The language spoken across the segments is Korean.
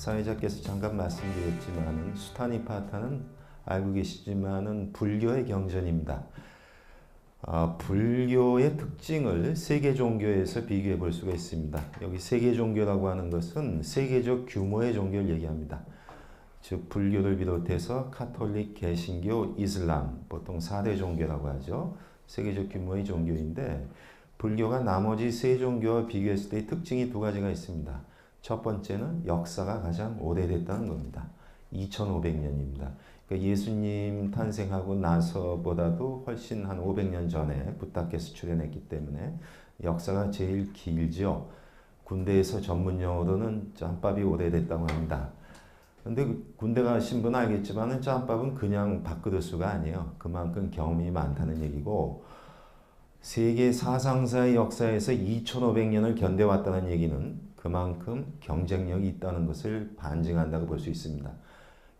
사회자께서 잠깐 말씀드렸지만 수타니파타는 알고 계시지만은 불교의 경전입니다. 불교의 특징을 세계 종교에서 비교해 볼 수가 있습니다. 여기 세계 종교라고 하는 것은 세계적 규모의 종교를 얘기합니다. 즉 불교를 비롯해서 카톨릭, 개신교, 이슬람, 보통 4대 종교라고 하죠. 세계적 규모의 종교인데 불교가 나머지 세 종교와 비교했을 때 특징이 두 가지가 있습니다. 첫 번째는 역사가 가장 오래됐다는 겁니다. 2500년입니다. 그러니까 예수님 탄생하고 나서보다도 훨씬 한 500년 전에 부다께서 출현했기 때문에 역사가 제일 길죠. 군대에서 전문 용어로는 짬밥이 오래됐다고 합니다. 근데 군대 가신 분은 알겠지만 짬밥은 그냥 밥그릇수가 아니에요. 그만큼 경험이 많다는 얘기고 세계 사상사의 역사에서 2500년을 견뎌왔다는 얘기는 그만큼 경쟁력이 있다는 것을 반증한다고 볼 수 있습니다.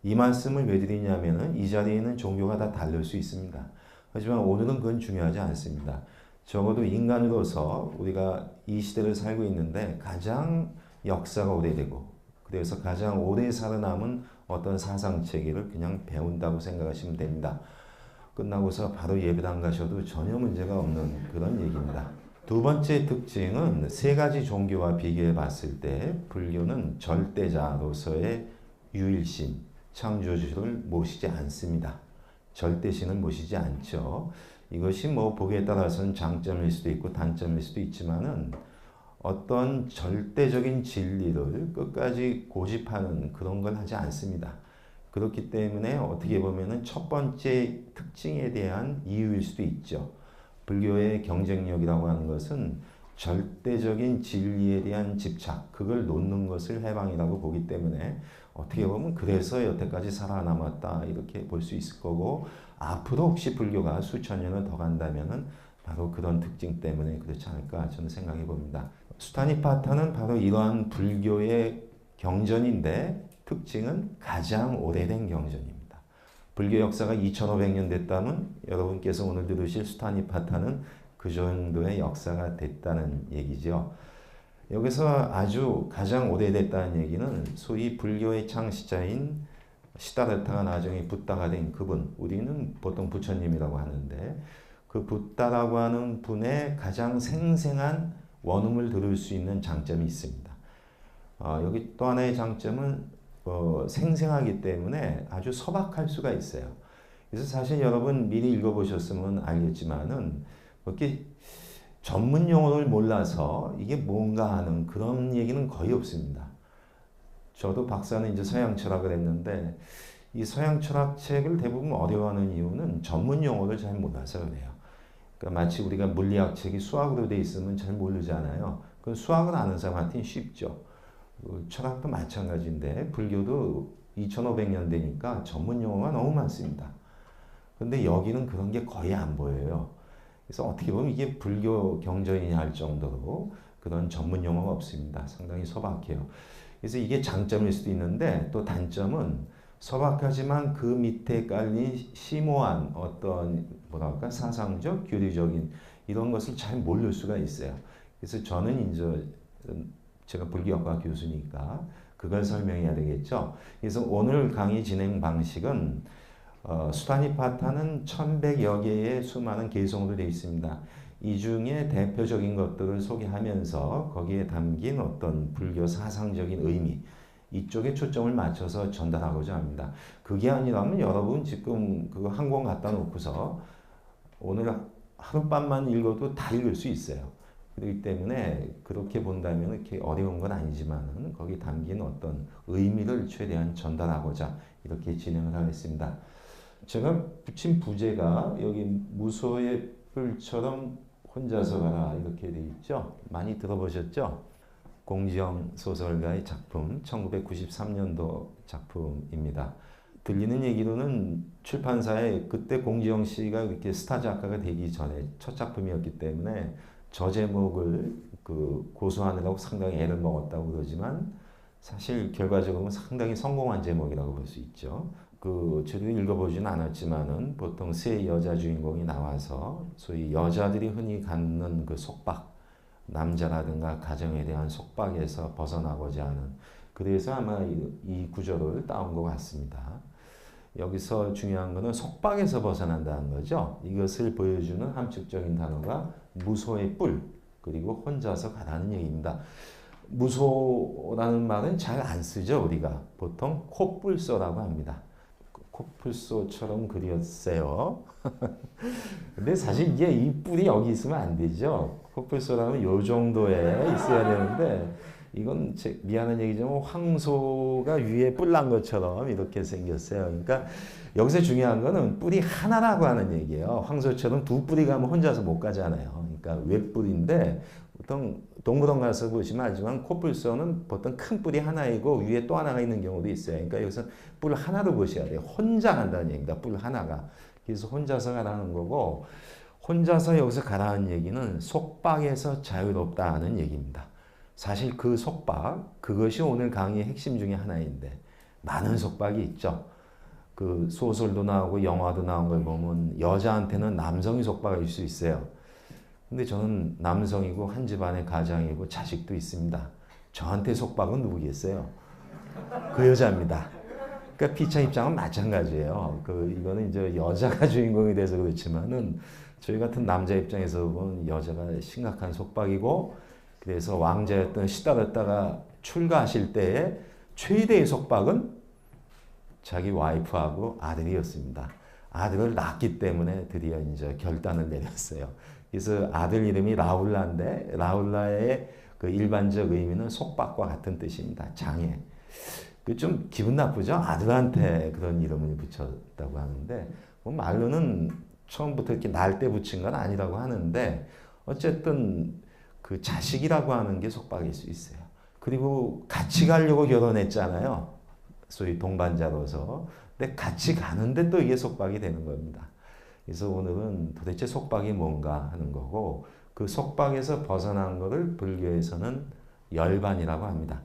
이 말씀을 왜 드리냐면은 이 자리에 있는 종교가 다 다를 수 있습니다. 하지만 오늘은 그건 중요하지 않습니다. 적어도 인간으로서 우리가 이 시대를 살고 있는데 가장 역사가 오래되고 그래서 가장 오래 살아남은 어떤 사상체계를 그냥 배운다고 생각하시면 됩니다. 끝나고서 바로 예배당 가셔도 전혀 문제가 없는 그런 얘기입니다. 두 번째 특징은 세 가지 종교와 비교해 봤을 때 불교는 절대자로서의 유일신, 창조주를 모시지 않습니다. 절대신을 모시지 않죠. 이것이 뭐 보기에 따라서는 장점일 수도 있고 단점일 수도 있지만은 어떤 절대적인 진리를 끝까지 고집하는 그런 걸 하지 않습니다. 그렇기 때문에 어떻게 보면은 첫 번째 특징에 대한 이유일 수도 있죠. 불교의 경쟁력이라고 하는 것은 절대적인 진리에 대한 집착, 그걸 놓는 것을 해방이라고 보기 때문에 어떻게 보면 그래서 여태까지 살아남았다 이렇게 볼 수 있을 거고 앞으로 혹시 불교가 수천 년을 더 간다면은 바로 그런 특징 때문에 그렇지 않을까 저는 생각해 봅니다. 수타니파타는 바로 이러한 불교의 경전인데 특징은 가장 오래된 경전입니다. 불교 역사가 2500년 됐다면 여러분께서 오늘 들으실 수타니파타는 그 정도의 역사가 됐다는 얘기죠. 여기서 아주 가장 오래됐다는 얘기는 소위 불교의 창시자인 시다르타가 나중에 붓다가 된 그분, 우리는 보통 부처님이라고 하는데 그 붓다라고 하는 분의 가장 생생한 원음을 들을 수 있는 장점이 있습니다. 여기 또 하나의 장점은 생생하기 때문에 아주 소박할 수가 있어요. 그래서 사실 여러분 미리 읽어보셨으면 알겠지만은 이렇게 전문 용어를 몰라서 이게 뭔가 하는 그런 얘기는 거의 없습니다. 저도 박사는 이제 서양 철학을 했는데 이 서양 철학 책을 대부분 어려워하는 이유는 전문 용어를 잘 몰라서 그래요. 그러니까 마치 우리가 물리학 책이 수학으로 돼 있으면 잘 모르잖아요. 그 수학을 아는 사람한테는 쉽죠. 철학도 마찬가지인데 불교도 2500년 되니까 전문 용어가 너무 많습니다. 근데 여기는 그런 게 거의 안 보여요. 그래서 어떻게 보면 이게 불교 경전이냐 할 정도로 그런 전문 용어가 없습니다. 상당히 소박해요. 그래서 이게 장점일 수도 있는데 또 단점은 소박하지만 그 밑에 깔린 심오한 어떤 뭐랄까 사상적, 교리적인 이런 것을 잘 모를 수가 있어요. 그래서 저는 이제 제가 불교학과 교수니까 그걸 설명해야 되겠죠. 그래서 오늘 강의 진행 방식은 수타니파타는 1100여 개의 수많은 개성으로 되어 있습니다. 이 중에 대표적인 것들을 소개하면서 거기에 담긴 어떤 불교 사상적인 의미 이쪽에 초점을 맞춰서 전달하고자 합니다. 그게 아니라면 여러분 지금 그거 한 권 갖다 놓고서 오늘 하룻밤만 읽어도 다 읽을 수 있어요. 그렇기 때문에 그렇게 본다면 이렇게 어려운 건 아니지만 거기 담긴 어떤 의미를 최대한 전달하고자 이렇게 진행을 하겠습니다. 제가 붙인 부제가 여기 무소의 뿔처럼 혼자서 가라 이렇게 돼 있죠. 많이 들어보셨죠? 공지영 소설가의 작품 1993년도 작품입니다. 들리는 얘기로는 출판사에 그때 공지영 씨가 그렇게 스타 작가가 되기 전에 첫 작품이었기 때문에 저 제목을 고수하느라고 상당히 애를 먹었다고 그러지만 사실 결과적으로는 상당히 성공한 제목이라고 볼 수 있죠. 저도 읽어보지는 않았지만은 보통 세 여자 주인공이 나와서 소위 여자들이 흔히 갖는 그 속박, 남자라든가 가정에 대한 속박에서 벗어나고자 하는 그래서 아마 이 구절을 따온 것 같습니다. 여기서 중요한 것은 속박에서 벗어난다는 거죠. 이것을 보여주는 함축적인 단어가 무소의 뿔, 그리고 혼자서 가라는 얘기입니다. 무소라는 말은 잘 안 쓰죠. 우리가 보통 코뿔소라고 합니다. 코뿔소처럼 그렸어요. 근데 사실 이게 이 뿔이 여기 있으면 안 되죠. 코뿔소라면 요 정도에 있어야 되는데 이건 미안한 얘기지만 황소가 위에 뿔 난 것처럼 이렇게 생겼어요. 그러니까 여기서 중요한 거는 뿔이 하나라고 하는 얘기예요. 황소처럼 두 뿔이 가면 혼자서 못 가잖아요. 그러니까 외뿔인데 보통 동물원 가서 보시면 알지만 코뿔소는 보통 큰 뿔이 하나이고 위에 또 하나가 있는 경우도 있어요. 그러니까 여기서 뿔 하나로 보셔야 돼요. 혼자 간다는 얘기입니다. 뿔 하나가. 그래서 혼자서 가라는 거고, 혼자서 여기서 가라는 얘기는 속박에서 자유롭다는 얘기입니다. 사실 그 속박, 그것이 오늘 강의의 핵심 중에 하나인데 많은 속박이 있죠. 그 소설도 나오고 영화도 나온 걸 보면 여자한테는 남성이 속박일 수 있어요. 근데 저는 남성이고 한 집안의 가장이고 자식도 있습니다. 저한테 속박은 누구겠어요? 그 여자입니다. 그러니까 피차 입장은 마찬가지예요. 이거는 이제 여자가 주인공이 돼서 그렇지만은 저희 같은 남자 입장에서 보면 여자가 심각한 속박이고, 그래서 왕자였던 시다르다가 출가하실 때에 최대의 속박은 자기 와이프하고 아들이었습니다. 아들을 낳기 때문에 드디어 이제 결단을 내렸어요. 그래서 아들 이름이 라울라인데 라울라의 그 일반적 의미는 속박과 같은 뜻입니다. 장애. 그 좀 기분 나쁘죠? 아들한테 그런 이름을 붙였다고 하는데 뭐 말로는 처음부터 이렇게 날 때 붙인 건 아니라고 하는데 어쨌든 그 자식이라고 하는 게 속박일 수 있어요. 그리고 같이 가려고 결혼했잖아요. 소위 동반자로서. 근데 같이 가는데 또 이게 속박이 되는 겁니다. 그래서 오늘은 도대체 속박이 뭔가 하는 거고, 그 속박에서 벗어난 것을 불교에서는 열반이라고 합니다.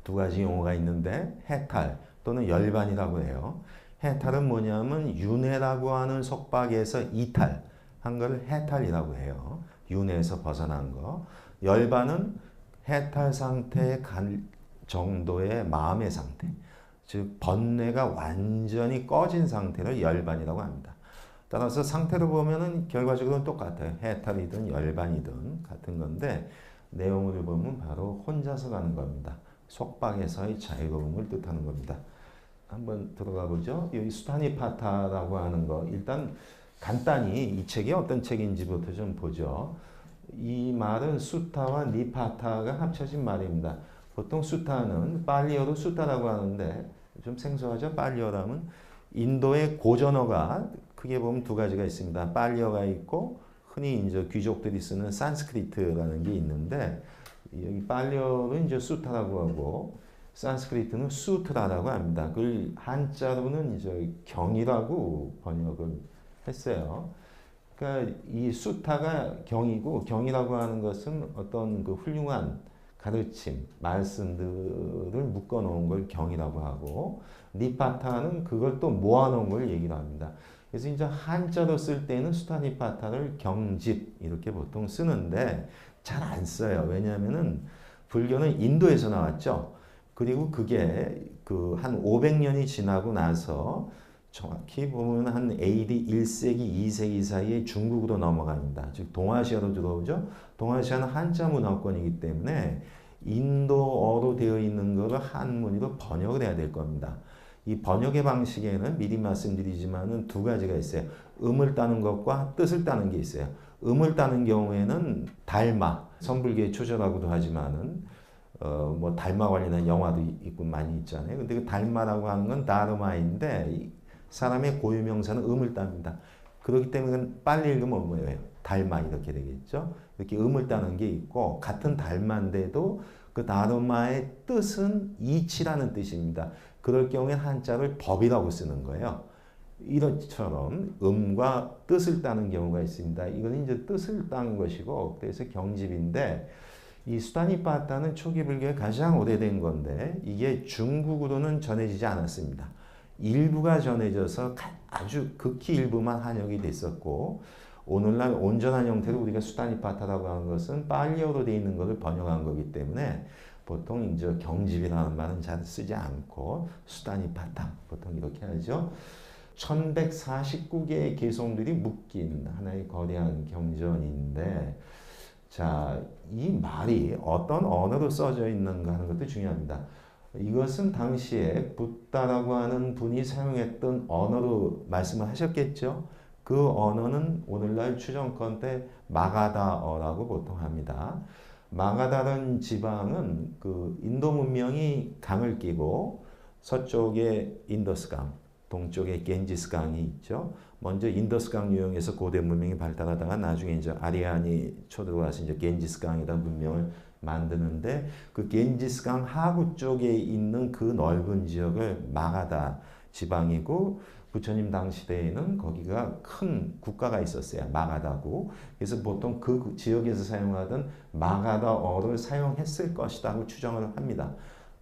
두 가지 용어가 있는데 해탈 또는 열반이라고 해요. 해탈은 뭐냐면 윤회라고 하는 속박에서 이탈한 걸 해탈이라고 해요. 윤회에서 벗어난 거. 열반은 해탈 상태에 간 정도의 마음의 상태, 즉 번뇌가 완전히 꺼진 상태를 열반이라고 합니다. 따라서 상태로 보면은 결과적으로는 똑같아요. 해탈이든 열반이든 같은 건데 내용을 보면 바로 혼자서 가는 겁니다. 속박에서의 자유로움을 뜻하는 겁니다. 한번 들어가 보죠. 여기 수타니파타라고 하는 거, 일단 간단히 이 책이 어떤 책인지부터 좀 보죠. 이 말은 수타와 니파타가 합쳐진 말입니다. 보통 수타는 팔리어로 수타라고 하는데 좀 생소하죠? 팔리어라면 인도의 고전어가 크게 보면 두 가지가 있습니다. 팔리어가 있고 흔히 이제 귀족들이 쓰는 산스크리트라는 게 있는데, 여기 팔리어는 이제 수타라고 하고 산스크리트는 수트라라고 합니다. 그걸 한자로는 이제 경이라고 번역을 했어요. 그러니까 이 수타가 경이고, 경이라고 하는 것은 어떤 그 훌륭한 가르침, 말씀들을 묶어놓은 걸 경이라고 하고, 니파타는 그걸 또 모아놓은 걸 얘기를 합니다. 그래서 이제 한자로 쓸 때는 수타니파타를 경집 이렇게 보통 쓰는데 잘 안 써요. 왜냐하면은 불교는 인도에서 나왔죠. 그리고 그게 그 한 500년이 지나고 나서 정확히 보면 한 AD 1세기, 2세기 사이에 중국으로 넘어갑니다. 즉 동아시아로 들어오죠. 동아시아는 한자 문화권이기 때문에 인도어로 되어 있는 것을 한문으로 번역을 해야 될 겁니다. 이 번역의 방식에는 미리 말씀드리지만은 두 가지가 있어요. 음을 따는 것과 뜻을 따는 게 있어요. 음을 따는 경우에는 달마, 선불교의 초저라고도 하지만은 뭐 달마 관련한 영화도 있고 많이 있잖아요. 근데 그 달마라고 하는 건 다르마인데 사람의 고유명사는 음을 땁니다. 그렇기 때문에 빨리 읽으면 뭐예요? 달마 이렇게 되겠죠. 이렇게 음을 따는 게 있고, 같은 달마인데도 그 다르마의 뜻은 이치라는 뜻입니다. 그럴 경우에 한자를 법이라고 쓰는 거예요. 이런처럼 음과 뜻을 따는 경우가 있습니다. 이건 이제 뜻을 딴 것이고, 그래서 경집인데, 이 수타니파타는 초기 불교의 가장 오래된 건데 이게 중국으로는 전해지지 않았습니다. 일부가 전해져서 아주 극히 일부만 한역이 됐었고, 오늘날 온전한 형태로 우리가 수타니파타라고 하는 것은 팔리어로 되어 있는 것을 번역한 거기 때문에 보통 이제 경집이라는 말은 잘 쓰지 않고 수단위 바탕 보통 이렇게 하죠. 1149개의 개성들이 묶인 하나의 거대한 경전인데 자, 이 말이 어떤 언어로 써져 있는가 하는 것도 중요합니다. 이것은 당시에 붓다라고 하는 분이 사용했던 언어로 말씀을 하셨겠죠. 그 언어는 오늘날 추정컨대 마가다어라고 보통 합니다. 마가다라는 지방은 그 인도 문명이 강을 끼고 서쪽에 인더스강, 동쪽에 겐지스강이 있죠. 먼저 인더스강 유역에서 고대 문명이 발달하다가 나중에 이제 아리안이 쳐들어와서 이제 겐지스강이라는 문명을 만드는데 그 겐지스강 하구 쪽에 있는 그 넓은 지역을 마가다 지방이고 부처님 당시대에는 거기가 큰 국가가 있었어요. 마가다고. 그래서 보통 그 지역에서 사용하던 마가다어를 사용했을 것이라고 추정을 합니다.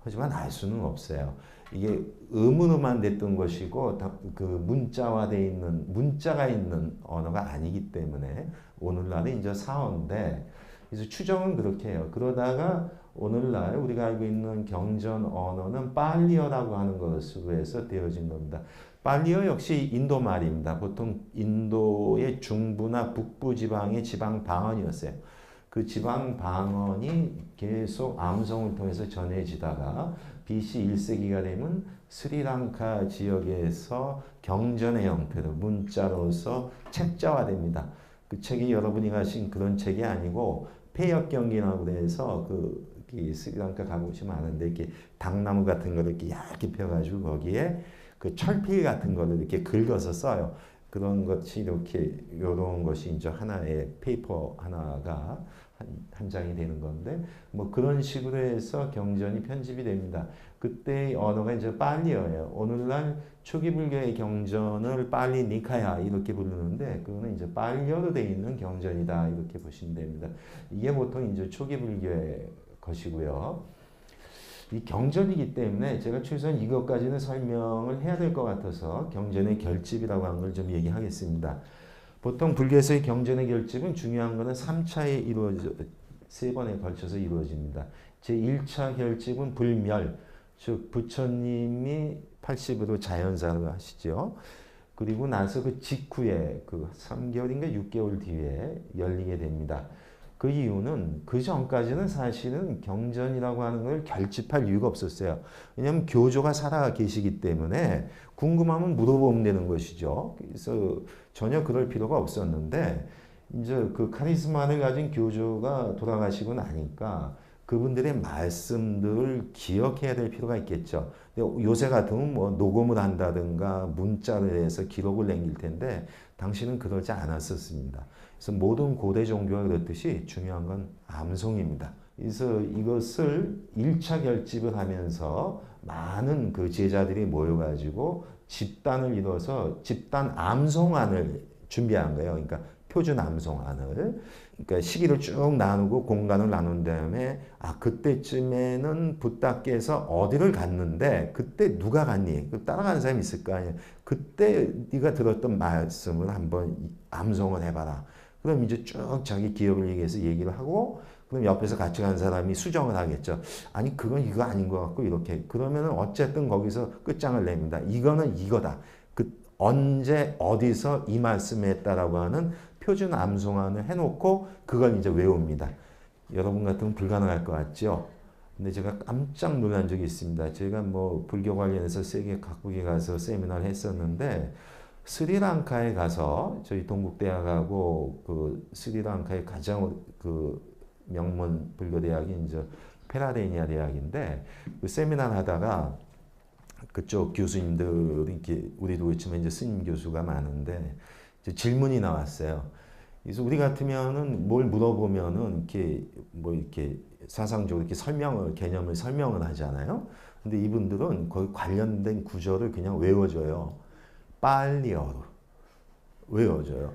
하지만 알 수는 없어요. 이게 음으로만 됐던 것이고 그 문자화되어 있는 문자가 있는 언어가 아니기 때문에 오늘날은 이제 사어인데 그래서 추정은 그렇게 해요. 그러다가 오늘날 우리가 알고 있는 경전 언어는 빨리어라고 하는 것으로 해서 되어진 겁니다. 빨리어 역시 인도 말입니다. 보통 인도의 중부나 북부 지방의 지방 방언이었어요. 그 지방 방언이 계속 암송을 통해서 전해지다가 BC 1세기가 되면 스리랑카 지역에서 경전의 형태로 문자로서 책자화됩니다. 그 책이 여러분이 가신 그런 책이 아니고 폐역경기라고 해서 그 스리랑카 가보시면 아는데 이렇게 당나무 같은 거를 이렇게 얇게 펴가지고 거기에 그 철필 같은 거를 이렇게 긁어서 써요. 그런 것이 이렇게 요런 것이 이제 하나의 페이퍼 하나가 한 장이 되는 건데 뭐 그런 식으로 해서 경전이 편집이 됩니다. 그때 언어가 이제 빨리어예요. 오늘날 초기 불교의 경전을 빨리 니카야 이렇게 부르는데 그거는 이제 빨리어로 되어 있는 경전이다 이렇게 보시면 됩니다. 이게 보통 이제 초기 불교의 것이고요. 이 경전이기 때문에 제가 최소한 이것까지는 설명을 해야 될 것 같아서 경전의 결집이라고 하는 걸 좀 얘기하겠습니다. 보통 불교에서의 경전의 결집은 중요한 것은 3차에 이루어져 3번에 걸쳐서 이루어집니다. 제1차 결집은 불멸, 즉 부처님이 80으로 자연사를 하시죠. 그리고 나서 그 직후에 그 3개월인가 6개월 뒤에 열리게 됩니다. 그 이유는 그 전까지는 사실은 경전이라고 하는 걸 결집할 이유가 없었어요. 왜냐하면 교조가 살아 계시기 때문에 궁금하면 물어보면 되는 것이죠. 그래서 전혀 그럴 필요가 없었는데 이제 그 카리스마를 가진 교조가 돌아가시고 나니까 그분들의 말씀들을 기억해야 될 필요가 있겠죠. 요새 같으면 뭐 녹음을 한다든가 문자를 해서 기록을 남길 텐데 당시는 그러지 않았었습니다. 그래서 모든 고대 종교가 그렇듯이 중요한 건 암송입니다. 그래서 이것을 1차 결집을 하면서 많은 그 제자들이 모여가지고 집단을 이뤄서 집단 암송안을 준비한 거예요. 그러니까 표준 암송안을. 그러니까 시기를 쭉 나누고 공간을 나눈 다음에 그때쯤에는 붓다께서 어디를 갔는데 그때 누가 갔니? 따라가는 사람이 있을 거 아니에요. 그때 네가 들었던 말씀을 한번 암송을 해봐라. 그럼 이제 쭉 자기 기억을 얘기해서 얘기를 하고 그럼 옆에서 같이 간 사람이 수정을 하겠죠. 아니 그건 이거 아닌 것 같고 이렇게. 그러면은 어쨌든 거기서 끝장을 냅니다. 이거는 이거다. 그 언제 어디서 이 말씀을 했다라고 하는 표준 암송안을 해놓고 그걸 이제 외웁니다. 여러분 같으면 불가능할 것 같죠? 근데 제가 깜짝 놀란 적이 있습니다. 제가 뭐 불교 관련해서 세계 각국에 가서 세미나를 했었는데 스리랑카에 가서 저희 동국대학하고 그 스리랑카의 가장 그 명문 불교대학이 이제 페라데니아 대학인데 그 세미나를 하다가 그쪽 교수님들 이렇게 우리도 그렇지만 이제 스님 교수가 많은데 이제 질문이 나왔어요. 그래서 우리 같으면은 뭘 물어보면은 이렇게 뭐 이렇게 사상적으로 이렇게 개념을 설명을 하잖아요. 근데 이분들은 거기 관련된 구절을 그냥 외워줘요. 빨리어로 외워줘요.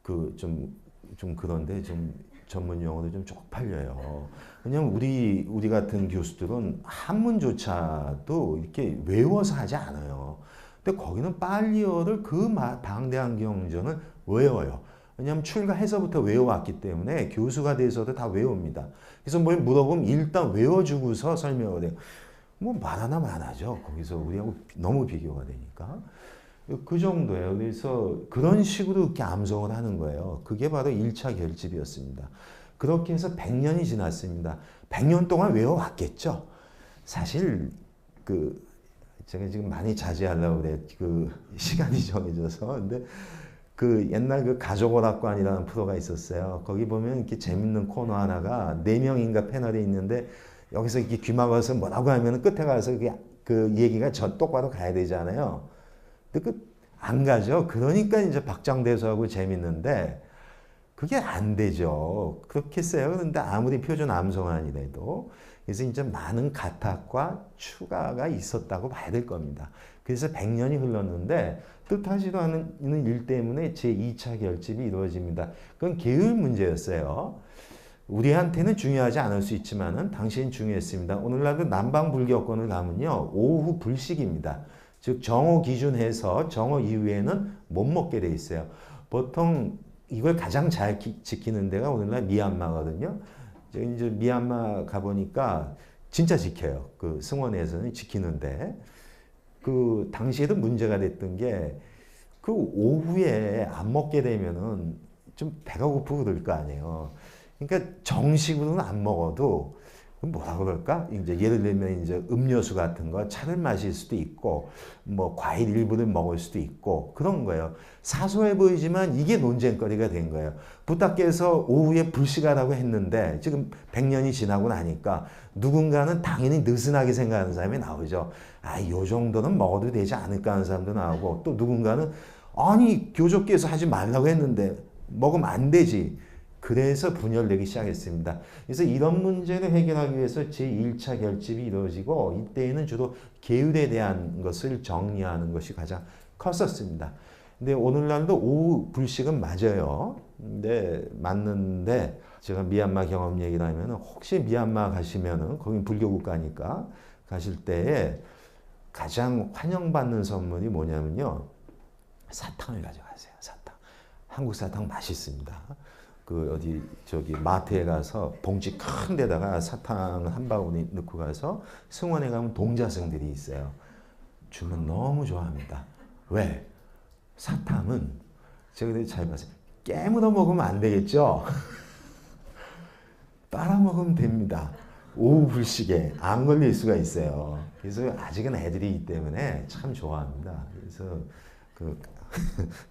좀 그런데 좀 전문 용어도 좀 쪽팔려요. 왜냐면 우리 같은 교수들은 한문조차도 이렇게 외워서 하지 않아요. 근데 거기는 빨리어를 그 방대한 경전을 외워요. 왜냐하면 출가해서부터 외워왔기 때문에 교수가 돼서도 다 외웁니다. 그래서 뭘 물어보면 일단 외워주고서 설명을 해요. 뭐 말하나 마나죠. 거기서 우리하고 너무 비교가 되니까. 그 정도예요. 그래서 그런 식으로 이렇게 암송을 하는 거예요. 그게 바로 1차 결집이었습니다. 그렇게 해서 100년이 지났습니다. 100년 동안 외워왔겠죠. 사실 제가 지금 많이 자제하려고 그래. 시간이 정해져서. 근데 옛날 가족오락관이라는 프로가 있었어요. 거기 보면 이렇게 재밌는 코너 하나가 4명인가 패널이 있는데 여기서 이렇게 귀 막아서 뭐라고 하면 끝에 가서 그 얘기가 똑바로 가야 되잖아요. 근데 안 가죠. 그러니까 이제 박장대소하고 재밌는데 그게 안 되죠. 그렇게 써요. 그런데 아무리 표준 암송아니래도 그래서 이제 많은 가탁과 추가가 있었다고 봐야 될 겁니다. 그래서 100년이 흘렀는데 뜻하지도 않은 일 때문에 제2차 결집이 이루어집니다. 그건 계율 문제였어요. 우리한테는 중요하지 않을 수 있지만은 당시엔 중요했습니다. 오늘날도 남방불교권을 가면요. 오후 불식입니다. 즉 정오 기준해서 정오 이후에는 못 먹게 돼 있어요. 보통 이걸 가장 잘 지키는 데가 오늘날 미얀마거든요. 이제 미얀마 가보니까 진짜 지켜요. 승원에서는 지키는데 당시에도 문제가 됐던 게 오후에 안 먹게 되면은 좀 배가 고프고 그럴 거 아니에요. 그러니까 정식으로는 안 먹어도 뭐라 그럴까? 이제 예를 들면 이제 음료수 같은 거 차를 마실 수도 있고 뭐 과일 일부를 먹을 수도 있고 그런 거예요. 사소해 보이지만 이게 논쟁거리가 된 거예요. 부탁께서 오후에 불식하라고 했는데 지금 100년이 지나고 나니까 누군가는 당연히 느슨하게 생각하는 사람이 나오죠. 요 정도는 먹어도 되지 않을까 하는 사람도 나오고 또 누군가는 아니 교조께서 하지 말라고 했는데 먹으면 안 되지. 그래서 분열되기 시작했습니다. 그래서 이런 문제를 해결하기 위해서 제1차 결집이 이루어지고 이때에는 주로 계율에 대한 것을 정리하는 것이 가장 컸었습니다. 근데 오늘날도 오후 불식은 맞아요. 근데 맞는데 제가 미얀마 경험 얘기를 하면 혹시 미얀마 가시면은 거긴 불교 국가니까 가실 때에 가장 환영받는 선물이 뭐냐면요. 사탕을 가져가세요. 사탕. 한국 사탕 맛있습니다. 마트에 가서 봉지 큰 데다가 사탕 한 바구니 넣고 가서 승원에 가면 동자승들이 있어요. 주면 너무 좋아합니다. 왜? 사탕은 제가 잘 봤어요. 깨물어 먹으면 안 되겠죠? 빨아 먹으면 됩니다. 오후 불식에 안 걸릴 수가 있어요. 그래서 아직은 애들이기 때문에 참 좋아합니다. 그래서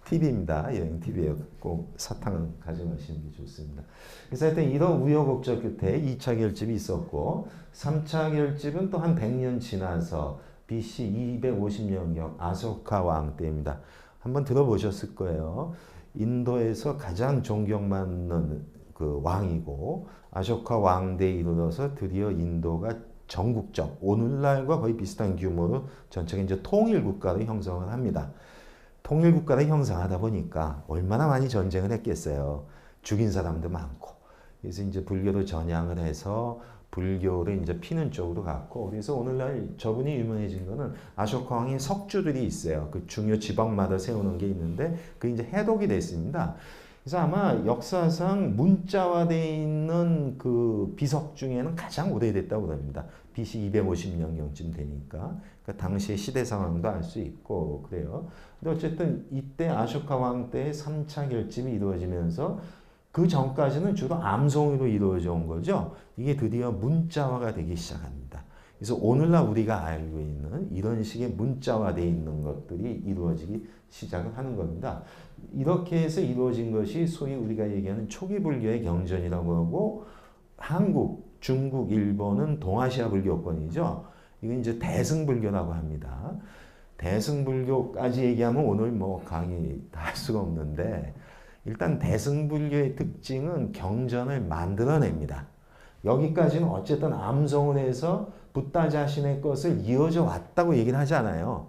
팁입니다. 여행 팁이에요. 꼭 사탕 가져가시는 게 좋습니다. 그래서 하여튼 이런 우여곡절 끝에 2차 결집이 있었고 3차 결집은 또 한 100년 지나서 BC 250년경 아소카 왕 때입니다. 한번 들어보셨을 거예요. 인도에서 가장 존경받는 왕이고 아쇼카 왕대에 이르러서 드디어 인도가 전국적 오늘날과 거의 비슷한 규모로 전체가 이제 통일 국가로 형성을 합니다. 통일 국가를 형성하다 보니까 얼마나 많이 전쟁을 했겠어요. 죽인 사람도 많고. 그래서 이제 불교로 전향을 해서 불교를 이제 피는 쪽으로 갔고, 그래서 오늘날 저분이 유명해진 거는 아쇼카 왕의 석주들이 있어요. 그 중요 지방마다 세우는 게 있는데 그 이제 해독이 됐습니다. 그래서 아마 역사상 문자화되어 있는 그 비석 중에는 가장 오래됐다고 합니다. BC 250년경쯤 되니까. 그러니까 당시의 시대 상황도 알 수 있고 그래요. 근데 어쨌든 이때 아쇼카 왕 때의 3차 결집이 이루어지면서 그 전까지는 주로 암송으로 이루어져 온 거죠. 이게 드디어 문자화가 되기 시작합니다. 그래서 오늘날 우리가 알고 있는 이런 식의 문자화되어 있는 것들이 이루어지기 시작을 하는 겁니다. 이렇게 해서 이루어진 것이 소위 우리가 얘기하는 초기 불교의 경전이라고 하고 한국, 중국, 일본은 동아시아 불교권이죠. 이건 이제 대승불교라고 합니다. 대승불교까지 얘기하면 오늘 뭐 강의 다 할 수가 없는데 일단 대승불교의 특징은 경전을 만들어냅니다. 여기까지는 어쨌든 암송을 해서 붓다 자신의 것을 이어져 왔다고 얘기는 하잖아요.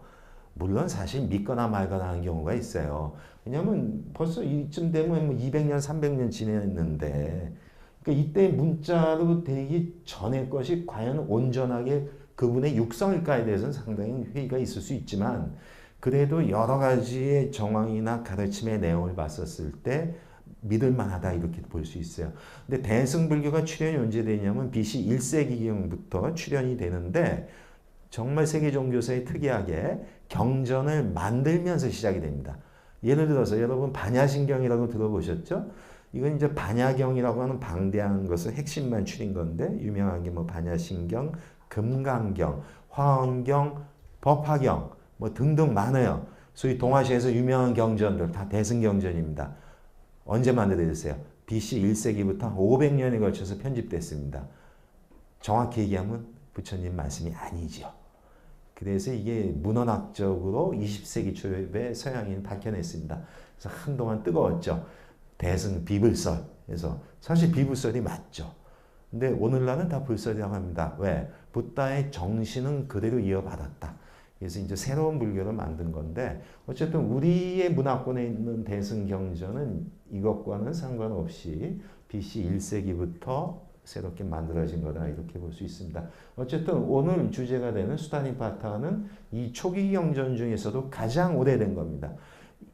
물론 사실 믿거나 말거나 하는 경우가 있어요. 왜냐하면 벌써 이쯤 되면 뭐 200년, 300년 지냈는데 그러니까 이때 문자로 되기 전의 것이 과연 온전하게 그분의 육성일까에 대해서는 상당히 회의가 있을 수 있지만 그래도 여러 가지의 정황이나 가르침의 내용을 봤었을 때 믿을만하다 이렇게 볼 수 있어요. 근데 대승불교가 출현이 언제 되냐면 BC 1세기경부터 출현이 되는데 정말 세계 종교사에 특이하게 경전을 만들면서 시작이 됩니다. 예를 들어서 여러분 반야신경이라고 들어보셨죠? 이건 이제 반야경이라고 하는 방대한 것을 핵심만 추린 건데 유명한 게 뭐 반야신경, 금강경, 화엄경, 법화경 뭐 등등 많아요. 소위 동아시아에서 유명한 경전들 다 대승경전입니다. 언제 만들어졌어요? BC 1세기부터 500년에 걸쳐서 편집됐습니다. 정확히 얘기하면 부처님 말씀이 아니죠. 그래서 이게 문헌학적으로 20세기 초에 서양인이 밝혀냈습니다. 그래서 한동안 뜨거웠죠. 대승 비불설. 그래서 사실 비불설이 맞죠. 근데 오늘날은 다 불설이라고 합니다. 왜? 부다의 정신은 그대로 이어받았다. 그래서 이제 새로운 불교를 만든 건데 어쨌든 우리의 문화권에 있는 대승경전은 이것과는 상관없이 BC 1세기부터 새롭게 만들어진 거다 이렇게 볼 수 있습니다. 어쨌든 오늘 주제가 되는 수타니파타는 이 초기 경전 중에서도 가장 오래된 겁니다.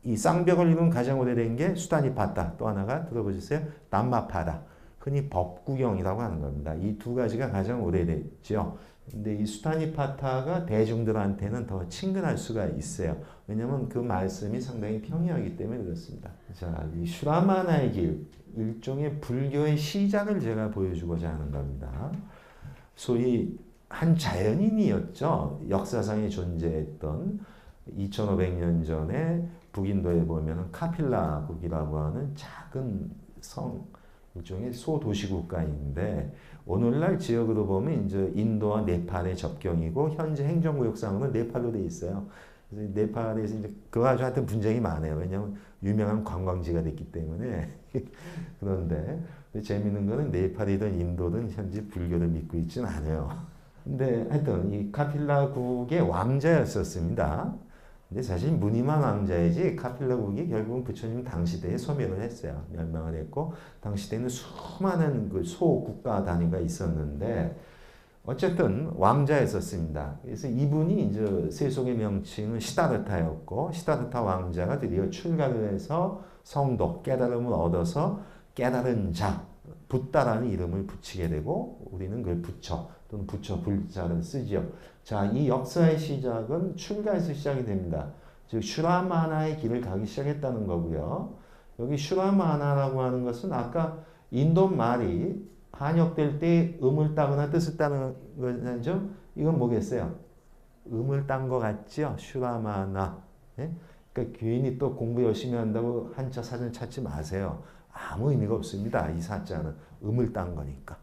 이 쌍벽을 이룬 가장 오래된 게 수타니파타. 또 하나가 들어보셨어요? 담마파다. 흔히 법구경이라고 하는 겁니다. 이 두 가지가 가장 오래됐죠. 근데 이 수타니파타가 대중들한테는 더 친근할 수가 있어요. 왜냐하면 그 말씀이 상당히 평이하기 때문에 그렇습니다. 자, 이 슈라마나의 길, 일종의 불교의 시작을 제가 보여주고자 하는 겁니다. 소위 한 자연인이었죠. 역사상에 존재했던 2500년 전에 북인도에 보면 카필라국이라고 하는 작은 성, 일종의 소도시 국가인데 오늘날 지역으로 보면 이제 인도와 네팔의 접경이고 현재 행정구역상으로 네팔로 돼 있어요. 그래서 네팔에서 이제 그거 아주 하여튼 분쟁이 많아요. 왜냐하면 유명한 관광지가 됐기 때문에. 그런데 재밌는 거는 네팔이든 인도든 현재 불교를 믿고 있지는 않아요. 근데 하여튼 이 카필라국의 왕자였었습니다. 근데 사실 무늬만 왕자이지 카필라국이 결국은 부처님 당시대에 소멸을 했어요. 멸망을 했고 당시대에는 수많은 그 소국가 단위가 있었는데 어쨌든 왕자였었습니다. 그래서 이분이 이제 세속의 명칭은 시다르타였고 시다르타 왕자가 드디어 출가를 해서 성도 깨달음을 얻어서 깨달은 자 붓다라는 이름을 붙이게 되고 우리는 그걸 부처 또는 부처 불자를 쓰지요. 자, 이 역사의 시작은 출가에서 시작이 됩니다. 즉 슈라마나의 길을 가기 시작했다는 거고요. 여기 슈라마나라고 하는 것은 아까 인도 말이 한역될 때 음을 따거나 뜻을 따는 거죠. 이건 뭐겠어요? 음을 딴 거 같죠? 슈라마나. 예? 그러니까 괜히 또 공부 열심히 한다고 한자 사전 찾지 마세요. 아무 의미가 없습니다. 이 사자는 음을 딴 거니까.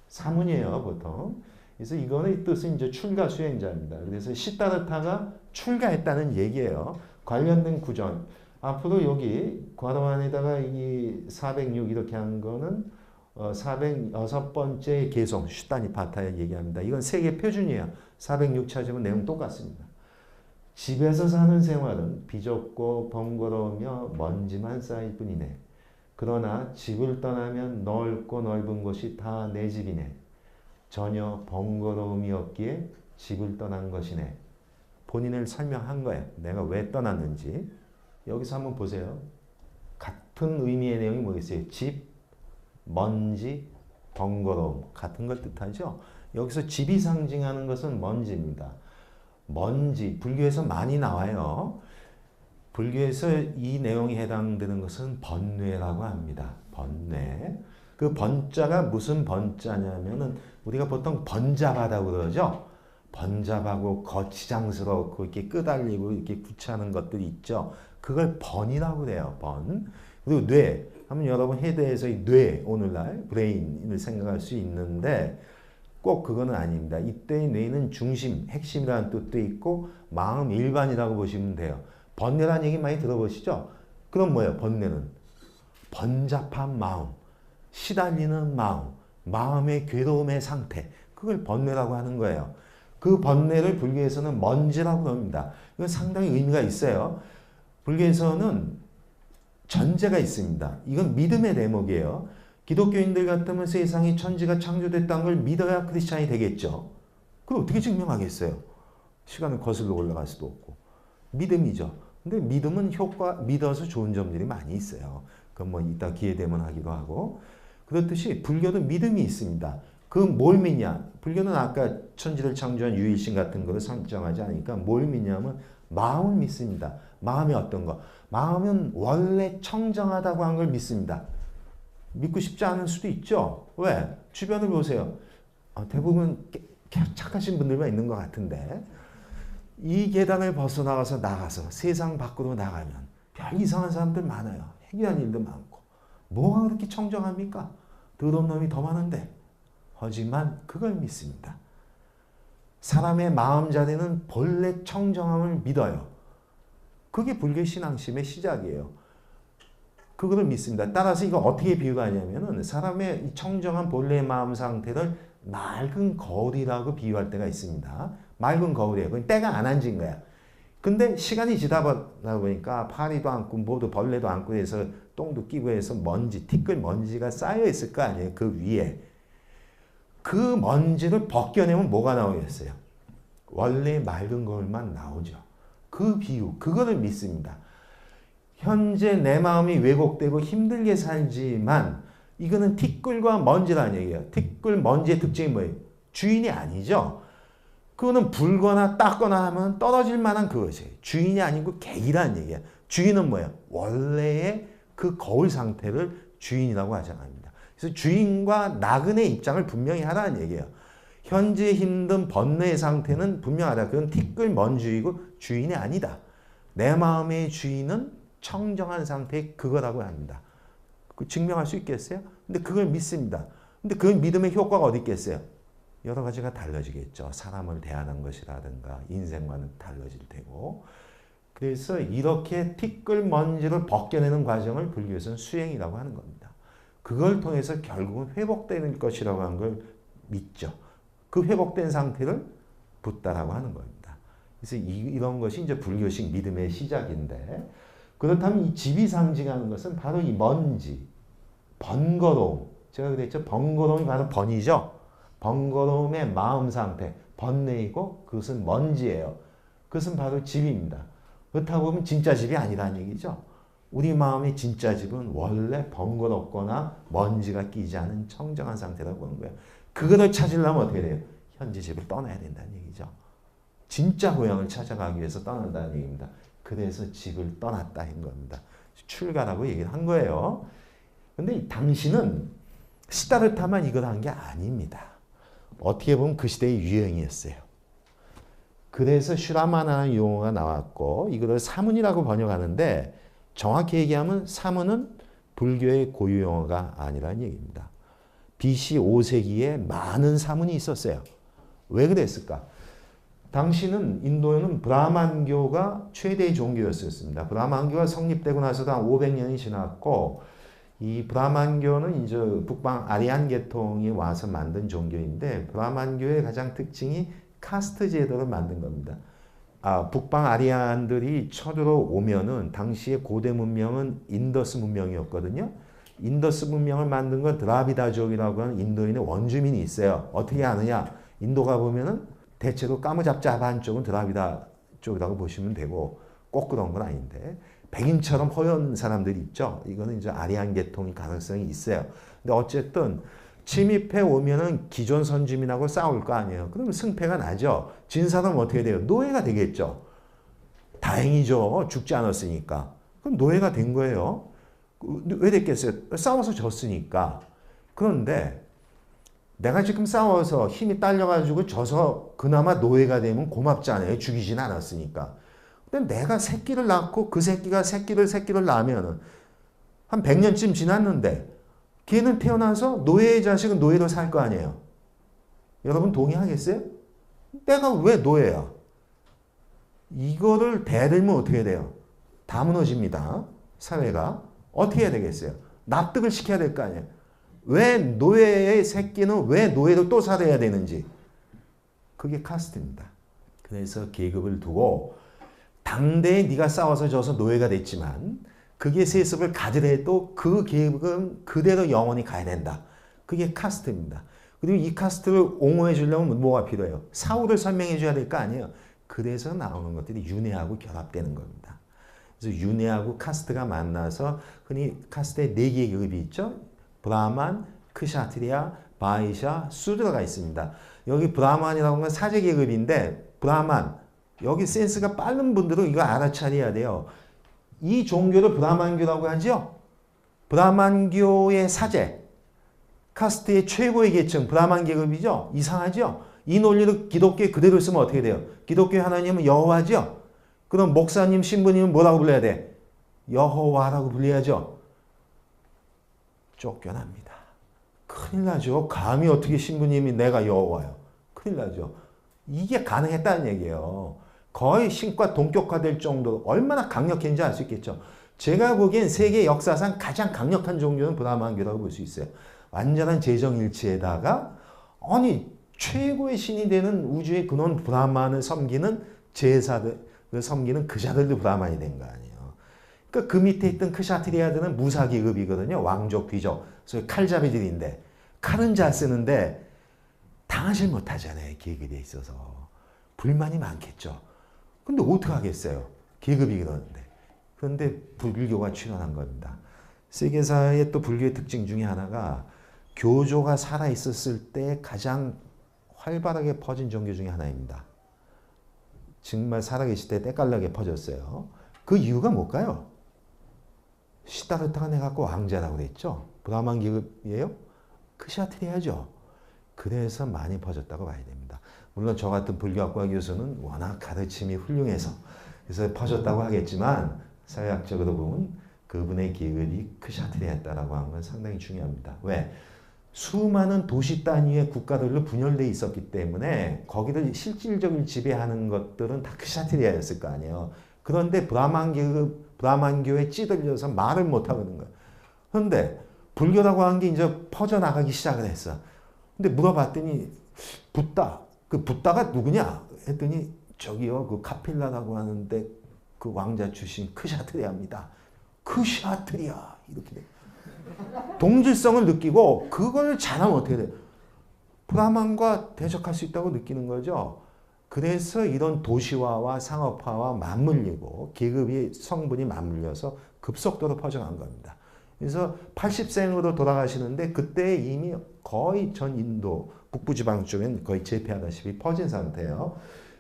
사문이에요, 보통. 그래서 이거는 뜻은 이제 출가 수행자입니다. 그래서 시다르타가 출가했다는 얘기예요. 관련된 구절. 앞으로 여기 괄호안에다가 이 406 이렇게 한 거는 406번째 개송 슈타니파타에 얘기합니다. 이건 세계 표준이에요. 406 찾으면 내용 똑같습니다. 집에서 사는 생활은 비좁고 번거로우며 먼지만 쌓일 뿐이네. 그러나 집을 떠나면 넓고 넓은 곳이 다 내 집이네. 전혀 번거로움이 없기에 집을 떠난 것이네. 본인을 설명한 거예요. 내가 왜 떠났는지. 여기서 한번 보세요. 같은 의미의 내용이 뭐겠어요? 집, 먼지, 번거로움 같은 걸 뜻하죠. 여기서 집이 상징하는 것은 먼지입니다. 먼지, 불교에서 많이 나와요. 불교에서 이 내용이 해당되는 것은 번뇌라고 합니다. 번뇌. 그 번자가 무슨 번자냐면은 우리가 보통 번잡하다고 그러죠. 번잡하고 거치장스럽고 이렇게 끄달리고 이렇게 구차하는 것들이 있죠. 그걸 번이라고 그래요. 번. 그리고 뇌. 하면 여러분 헤드에서 이 뇌, 오늘날 브레인을 생각할 수 있는데 꼭 그거는 아닙니다. 이때의 뇌는 중심, 핵심이라는 뜻도 있고 마음 일반이라고 보시면 돼요. 번뇌라는 얘기 많이 들어보시죠? 그럼 뭐예요? 번뇌는 번잡한 마음, 시달리는 마음, 마음의 괴로움의 상태, 그걸 번뇌라고 하는 거예요. 그 번뇌를 불교에서는 먼지라고 합니다. 이건 상당히 의미가 있어요. 불교에서는 전제가 있습니다. 이건 믿음의 대목이에요. 기독교인들 같으면 세상에 천지가 창조됐다는 걸 믿어야 크리스찬이 되겠죠. 그걸 어떻게 증명하겠어요? 시간을 거슬러 올라갈 수도 없고. 믿음이죠. 근데 믿음은 믿어서 좋은 점들이 많이 있어요. 그건 뭐 이따 기회 되면 하기도 하고. 그렇듯이 불교도 믿음이 있습니다. 그 뭘 믿냐? 불교는 아까 천지를 창조한 유일신 같은 거를 설정하지 않으니까 뭘 믿냐면 마음을 믿습니다. 마음이 어떤 거? 마음은 원래 청정하다고 한 걸 믿습니다. 믿고 싶지 않을 수도 있죠. 왜? 주변을 보세요. 대부분 착하신 분들만 있는 것 같은데 이 계단을 벗어나가서 세상 밖으로 나가면 별 이상한 사람들 많아요. 해결한 일도 많고. 뭐가 그렇게 청정합니까? 더러운 놈이 더 많은데. 하지만 그걸 믿습니다. 사람의 마음자리는 본래 청정함을 믿어요. 그게 불교 신앙심의 시작이에요. 그거를 믿습니다. 따라서 이거 어떻게 비유가 하냐면은 사람의 청정한 본래의 마음 상태를 맑은 거울이라고 비유할 때가 있습니다. 맑은 거울이에요. 그건 때가 안 앉은 거야. 근데 시간이 지나다 보니까 파리도 앉고 뭐도 벌레도 앉고 해서 똥도 끼고 해서 티끌 먼지가 쌓여 있을 거 아니에요. 그 위에. 그 먼지를 벗겨내면 뭐가 나오겠어요? 원래 맑은 거울만 나오죠. 그 비유, 그거를 믿습니다. 현재 내 마음이 왜곡되고 힘들게 살지만 이거는 티끌과 먼지라는 얘기예요. 티끌, 먼지의 특징이 뭐예요? 주인이 아니죠. 그거는 불거나 닦거나 하면 떨어질 만한 그것이에요. 주인이 아니고 객이라는 얘기예요. 주인은 뭐예요? 원래의 그 거울 상태를 주인이라고 하지 않습니다. 그래서 주인과 나그네 입장을 분명히 하라는 얘기예요. 현재 힘든 번뇌의 상태는 분명하다. 그건 티끌 먼지이고 주인이 아니다. 내 마음의 주인은 청정한 상태의 그거라고 합니다. 증명할 수 있겠어요? 근데 그걸 믿습니다. 근데 그 믿음의 효과가 어디 있겠어요? 여러 가지가 달라지겠죠. 사람을 대하는 것이라든가 인생과는 달라질 테고. 그래서 이렇게 티끌 먼지를 벗겨내는 과정을 불교에서는 수행이라고 하는 겁니다. 그걸 통해서 결국은 회복되는 것이라고 하는 걸 믿죠. 그 회복된 상태를 붓다라고 하는 겁니다. 그래서 이런 것이 이제 불교식 믿음의 시작인데, 그렇다면 이 집이 상징하는 것은 바로 이 먼지, 번거로움. 제가 그랬죠. 번거로움이 바로 번이죠. 번거로움의 마음 상태, 번뇌이고 그것은 먼지예요. 그것은 바로 집입니다. 그렇다고 보면 진짜 집이 아니라는 얘기죠. 우리 마음의 진짜 집은 원래 번거롭거나 먼지가 끼지 않은 청정한 상태라고 보는 거예요. 그거를 찾으려면 어떻게 돼요? 현재 집을 떠나야 된다는 얘기죠. 진짜 고향을 찾아가기 위해서 떠난다는 얘기입니다. 그래서 집을 떠났다는 겁니다. 출가라고 얘기를 한 거예요. 근데 당신은 시다르타만 이걸 한 게 아닙니다. 어떻게 보면 그 시대의 유행이었어요. 그래서 슈라마나라는 용어가 나왔고 이거를 사문이라고 번역하는데 정확히 얘기하면 사문은 불교의 고유 용어가 아니라는 얘기입니다. BC 5세기에 많은 사문이 있었어요. 왜 그랬을까? 당시는 인도에는 브라만교가 최대의 종교였습니다. 브라만교가 성립되고 나서도 한 500년이 지났고 이 브라만교는 이제 북방 아리안 계통이 와서 만든 종교인데 브라만교의 가장 특징이 카스트 제도를 만든 겁니다. 북방 아리안들이 쳐들어 오면은 당시의 고대 문명은 인더스 문명이었거든요. 인더스 문명을 만든 건 드라비다족이라고 하는 인도인의 원주민이 있어요. 어떻게 아느냐? 인도 가보면은 대체로 까무잡잡한 쪽은 드라비다 쪽이라고 보시면 되고 꼭 그런 건 아닌데 백인처럼 허연 사람들이 있죠. 이거는 이제 아리안 계통의 가능성이 있어요. 근데 어쨌든 침입해 오면은 기존 선주민하고 싸울 거 아니에요. 그러면 승패가 나죠. 진 사람은 어떻게 돼요? 노예가 되겠죠. 다행이죠. 죽지 않았으니까. 그럼 노예가 된 거예요. 왜 됐겠어요? 싸워서 졌으니까. 그런데 내가 지금 싸워서 힘이 딸려가지고 져서 그나마 노예가 되면 고맙잖아요. 죽이진 않았으니까. 근데 내가 새끼를 낳고 그 새끼가 새끼를 낳으면은 한 100년쯤 지났는데 걔는 태어나서 노예의 자식은 노예로 살 거 아니에요. 여러분 동의하겠어요? 내가 왜 노예야? 이거를 대들면 어떻게 돼요? 다 무너집니다. 사회가. 어떻게 해야 되겠어요? 납득을 시켜야 될 거 아니에요. 왜 노예의 새끼는 왜 노예로 또 살아야 되는지. 그게 카스트입니다. 그래서 계급을 두고 당대에 네가 싸워서 져서 노예가 됐지만 그게 세습을 가지더라도 그 계급은 그대로 영원히 가야 된다. 그게 카스트입니다. 그리고 이 카스트를 옹호해 주려면 뭐가 필요해요? 사후를 설명해 줘야 될 거 아니에요. 그래서 나오는 것들이 윤회하고 결합되는 겁니다. 그래서 윤회하고 카스트가 만나서 흔히 카스트에 4개의 계급이 있죠. 브라만, 크샤트리아, 바이샤, 수드라가 있습니다. 여기 브라만이라고 하는 건 사제 계급인데 브라만, 여기 센스가 빠른 분들은 이거 알아차려야 돼요. 이 종교를 브라만교라고 하죠. 브라만교의 사제, 카스트의 최고의 계층, 브라만 계급이죠. 이상하죠? 이 논리를 기독교에 그대로 쓰면 어떻게 돼요? 기독교의 하나님은 여호와죠? 그럼 목사님, 신부님은 뭐라고 불러야 돼? 여호와라고 불려야죠. 쫓겨납니다. 큰일 나죠. 감히 어떻게 신부님이 내가 여호와요? 큰일 나죠. 이게 가능했다는 얘기예요. 거의 신과 동격화될 정도로 얼마나 강력했는지 알 수 있겠죠. 제가 보기엔 세계 역사상 가장 강력한 종교는 브라만교라고 볼 수 있어요. 완전한 재정일치에다가 아니 최고의 신이 되는 우주의 근원 브라만을 섬기는 제사들을 섬기는 그 자들도 브라만이 된 거 아니에요. 그러니까 그 밑에 있던 크샤트리아들은 무사계급이거든요. 왕족, 귀족. 그래서 칼잡이들인데 칼은 잘 쓰는데 당하질 못하잖아요. 계급에 있어서. 불만이 많겠죠. 근데 어떻게 하겠어요? 계급이 그러는데. 그런데 불교가 출현한 겁니다. 세계사의 또 불교의 특징 중에 하나가 교조가 살아있었을 때 가장 활발하게 퍼진 종교 중에 하나입니다. 정말 살아계실 때 때깔나게 퍼졌어요. 그 이유가 뭘까요? 시다르타가 내갖고 왕자라고 그랬죠. 브라만 계급이에요? 크샤트리아죠. 그래서 많이 퍼졌다고 봐야 됩니다. 물론 저 같은 불교학과 교수는 워낙 가르침이 훌륭해서 그래서 퍼졌다고 하겠지만 사회학적으로 보면 그분의 계급이 크샤트리아였다라고 하는 건 상당히 중요합니다. 왜? 수많은 도시 단위의 국가들로 분열되어 있었기 때문에 거기를 실질적으로 지배하는 것들은 다 크샤트리아였을 거 아니에요. 그런데 브라만교에 찌들려서 말을 못하는 거예요. 그런데 불교라고 하는 게 이제 퍼져나가기 시작을 했어. 근데 물어봤더니 그 붓다가 누구냐? 했더니 저기요 그 카필라라고 하는데 그 왕자 출신 크샤트리아입니다. 크샤트리아 이렇게 돼. 동질성을 느끼고 그걸 잘하면 어떻게 돼? 브라만과 대적할 수 있다고 느끼는 거죠. 그래서 이런 도시화와 상업화와 맞물리고 계급이 성분이 맞물려서 급속도로 퍼져간 겁니다. 그래서 80생으로 돌아가시는데 그때 이미 거의 전 인도 북부지방 쪽엔 거의 재패하다시피 퍼진 상태예요.